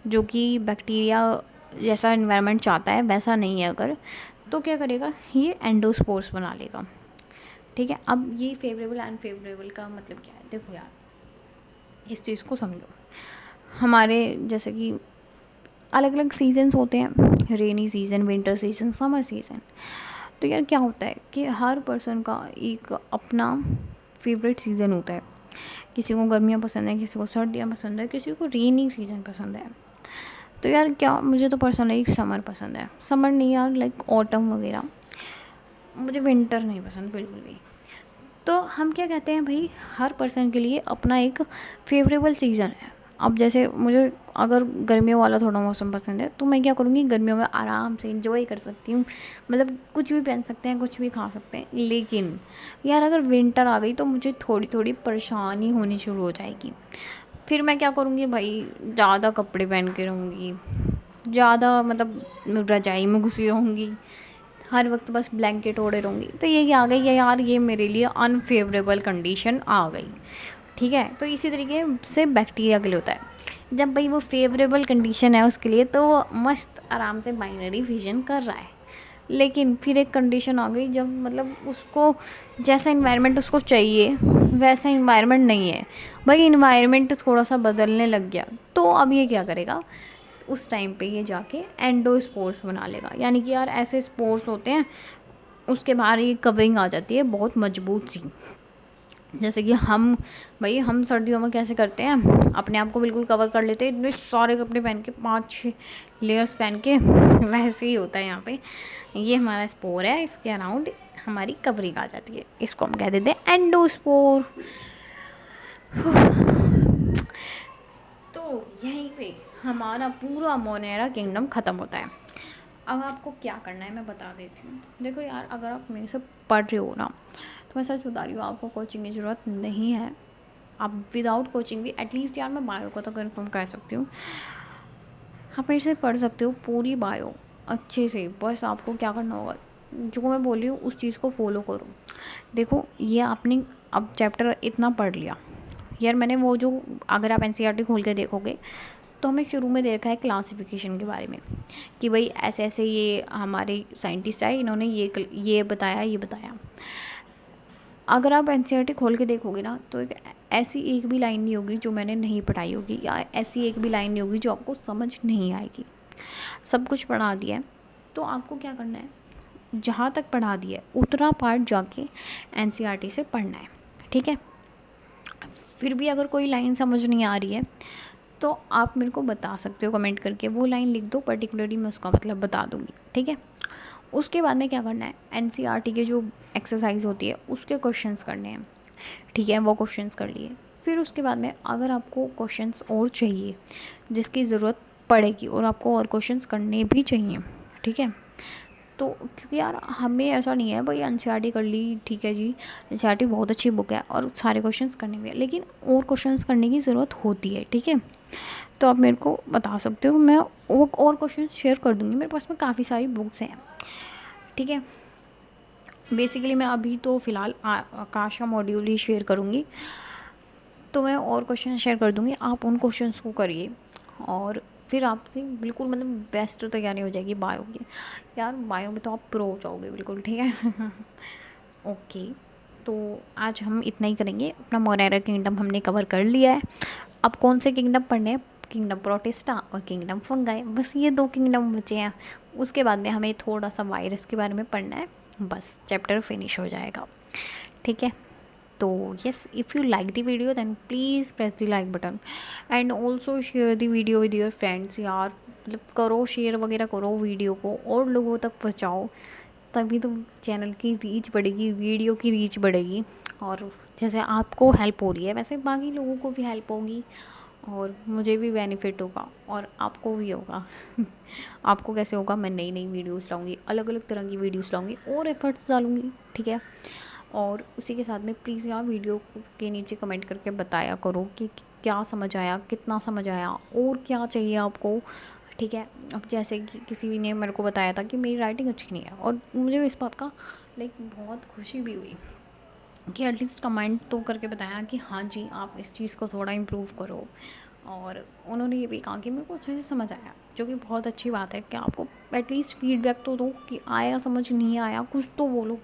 जो कि बैक्टीरिया जैसा एनवायरनमेंट चाहता है वैसा नहीं है अगर, तो क्या करेगा, ये एंडोस्पोर्स बना लेगा, ठीक है। अब ये फेवरेबल अनफेवरेबल का मतलब क्या है, देखो यार इस चीज़ को समझो। हमारे जैसे कि अलग अलग सीजन्स होते हैं, rainy season, winter season, summer season. तो यार क्या होता है कि हर पर्सन का एक अपना फेवरेट सीज़न होता है। किसी को गर्मियाँ पसंद है, किसी को सर्दियाँ पसंद है, किसी को रेनी सीज़न पसंद है। तो यार क्या, मुझे तो पर्सनली समर पसंद है। समर नहीं यार, ऑटम वगैरह। मुझे विंटर नहीं पसंद बिल्कुल भी। तो हम क्या कहते हैं भाई, हर पर्सन के लिए अपना एक फेवरेबल सीज़न है। अब जैसे मुझे अगर गर्मियों वाला थोड़ा मौसम पसंद है, तो मैं क्या करूँगी, गर्मियों में आराम से इंजॉय कर सकती हूँ, मतलब कुछ भी पहन सकते हैं, कुछ भी खा सकते हैं। लेकिन यार अगर विंटर आ गई तो मुझे थोड़ी थोड़ी परेशानी होनी शुरू हो जाएगी। फिर मैं क्या करूँगी भाई, ज़्यादा कपड़े पहन के रहूँगी, ज़्यादा मतलब रजाई में घुसी रहूँगी, हर वक्त बस ब्लैंकेट ओढ़े रहूँगी। तो ये आ गई है यार, ये मेरे लिए अनफेवरेबल कंडीशन आ गई, ठीक है। तो इसी तरीके से बैक्टीरिया के लिए होता है, जब भाई वो फेवरेबल कंडीशन है उसके लिए, तो वो मस्त आराम से बाइनरी फिजन कर रहा है। लेकिन फिर एक कंडीशन आ गई जब मतलब उसको जैसा इन्वायरमेंट उसको चाहिए वैसा इन्वायरमेंट नहीं है, भाई इन्वायरमेंट थोड़ा सा बदलने लग गया, तो अब ये क्या करेगा, उस टाइम पे ये जाके एंडोस्पोर्स बना लेगा। यानी कि यार ऐसे स्पोर्स होते हैं, उसके बाहर ये कवरिंग आ जाती है बहुत मजबूत सी। जैसे कि हम सर्दियों में कैसे करते हैं, अपने आप को बिल्कुल कवर कर लेते हैं, इतने सारे कपड़े पहन के, 5-6 लेयर्स पहन के, वैसे ही होता है यहाँ पे। ये हमारा स्पोर है, इसके अराउंड हमारी कवरिंग आ जाती है, इसको हम कह देते हैं एंडोस्पोर। तो यहीं पे हमारा पूरा मोनेरा किंगडम ख़त्म होता है। अब आपको क्या करना है मैं बता देती हूँ। देखो यार, अगर आप मेरे से पढ़ रहे हो ना, तो मैं सच बता रही हूँ, आपको कोचिंग की ज़रूरत नहीं है। आप विदाउट कोचिंग भी एटलीस्ट यार, मैं बायो को तो कन्फर्म कह सकती हूँ, आप मेरे से पढ़ सकते हो पूरी बायो अच्छे से। बस आपको क्या करना होगा, जो मैं बोल रही हूँ उस चीज़ को फॉलो करो। देखो ये आपने अब चैप्टर इतना पढ़ लिया यार, मैंने वो जो, अगर आप एनसीईआरटी खोल के देखोगे तो हमें शुरू में देखा है क्लासिफिकेशन के बारे में, कि भाई ऐसे ऐसे ये हमारे साइंटिस्ट आए, इन्होंने ये बताया। अगर आप एनसीईआरटी खोल के देखोगे ना, तो ऐसी एक भी लाइन नहीं होगी जो मैंने नहीं पढ़ाई होगी, या ऐसी एक भी लाइन नहीं होगी जो आपको समझ नहीं आएगी। सब कुछ पढ़ा दिया है। तो आपको क्या करना है, जहाँ तक पढ़ा दिया है उतना पार्ट जाके एनसीईआरटी से पढ़ना है, ठीक है। फिर भी अगर कोई लाइन समझ नहीं आ रही है तो आप मेरे को बता सकते हो कमेंट करके, वो लाइन लिख दो पर्टिकुलरली, मैं उसका मतलब बता दूँगी, ठीक है। उसके बाद में क्या करना है, एनसीईआरटी के जो एक्सरसाइज होती है उसके क्वेश्चंस करने हैं, ठीक है। वो क्वेश्चंस कर लिए। फिर उसके बाद में अगर आपको क्वेश्चंस और चाहिए जिसकी ज़रूरत पड़ेगी, और आपको और क्वेश्चंस करने भी चाहिए, ठीक है। तो क्योंकि यार हमें ऐसा नहीं है भाई एनसीईआरटी कर ली, ठीक है जी, एनसीईआरटी बहुत अच्छी बुक है और सारे क्वेश्चंस करने भी है, लेकिन और क्वेश्चंस करने की ज़रूरत होती है, ठीक है। तो आप मेरे को बता सकते हो, मैं वो और क्वेश्चन शेयर कर दूँगी, मेरे पास में काफ़ी सारी बुक्स हैं, ठीक है। बेसिकली मैं अभी तो फ़िलहाल आकाश का मॉड्यूल ही शेयर करूँगी, तो मैं और क्वेश्चन शेयर कर दूँगी, आप उन क्वेश्चंस को करिए, और फिर आपसे बिल्कुल मतलब बेस्ट तैयारी हो जाएगी बायो की। यार बायो में तो आप प्रो हो जाओगे बिल्कुल, ठीक है। ओके, तो आज हम इतना ही करेंगे। अपना मोनेरा किंगडम हमने कवर कर लिया है। अब कौन से किंगडम पढ़ने हैं, किंगडम प्रोटिस्टा और किंगडम फंगाई, बस ये 2 किंगडम बचे हैं। उसके बाद में हमें थोड़ा सा वायरस के बारे में पढ़ना है, बस चैप्टर फिनिश हो जाएगा। ठीक है, तो yes, if you like the video then please press the like button and also share the video with your friends. यार मतलब करो, शेयर वगैरह करो वीडियो को और लोगों तक पहुँचाओ, तभी तो चैनल की रीच बढ़ेगी, वीडियो की रीच बढ़ेगी। और जैसे आपको हेल्प हो रही है वैसे बाकी लोगों को भी हेल्प होगी और मुझे भी बेनिफिट होगा और आपको भी होगा। आपको कैसे होगा, मैं नई नई वीडियोस लाऊंगी, अलग अलग तरह की वीडियोस लाऊंगी और एफर्ट्स डालूंगी। ठीक है, और उसी के साथ में प्लीज़ यार वीडियो के नीचे कमेंट करके बताया करो कि क्या समझ आया, कितना समझ आया और क्या चाहिए आपको। ठीक है, अब जैसे कि किसी ने मेरे को बताया था कि मेरी राइटिंग अच्छी नहीं है और मुझे इस बात का लाइक बहुत खुशी भी हुई कि एटलीस्ट कमेंट तो करके बताया कि हाँ जी आप इस चीज़ को थोड़ा इम्प्रूव करो। और उन्होंने ये भी कहा कि मेरे को अच्छे से समझ आया, जो कि बहुत अच्छी बात है कि आपको एटलीस्ट फीडबैक तो दो कि आया समझ, नहीं आया कुछ तो बोलो।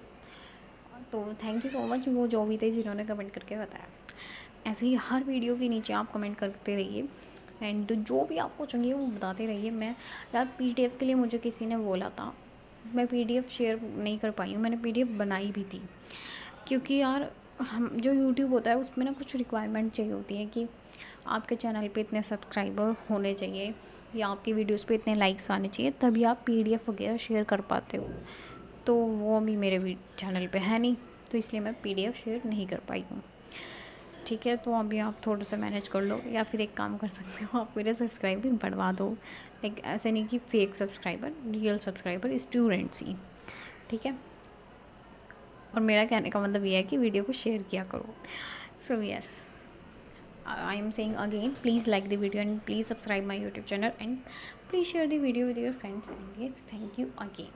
तो थैंक यू सो मच वो जो भी थे जिन्होंने कमेंट करके बताया। ऐसे ही हर वीडियो के नीचे आप कमेंट करते रहिए एंड जो भी आपको चाहिए वो बताते रहिए। मैं यार पीडीएफ के लिए मुझे किसी ने बोला था, मैं पीडीएफ शेयर नहीं कर पाई हूँ, मैंने पीडीएफ बनाई भी थी क्योंकि यार हम जो यूट्यूब होता है उसमें ना कुछ रिक्वायरमेंट चाहिए होती है कि आपके चैनल पे इतने सब्सक्राइबर होने चाहिए या आपकी वीडियोस पे इतने लाइक्स आने चाहिए, तभी आप पीडीएफ वगैरह शेयर कर पाते हो। तो वो अभी मेरे चैनल पे है नहीं, तो इसलिए मैं पीडीएफ शेयर नहीं कर पाई हूँ। ठीक है, तो अभी आप थोड़ा सा मैनेज कर लो या फिर एक काम कर सकते हो, आप मेरे सब्सक्राइबर बढ़वा दो। लाइक ऐसे नहीं कि fake subscriber, real subscriber, students ही। ठीक है, और मेरा कहने का मतलब ये है कि वीडियो को शेयर किया करो। So yes, I am saying again, please like the video and please subscribe my YouTube channel and please share the video with your friends, and yes, thank you again.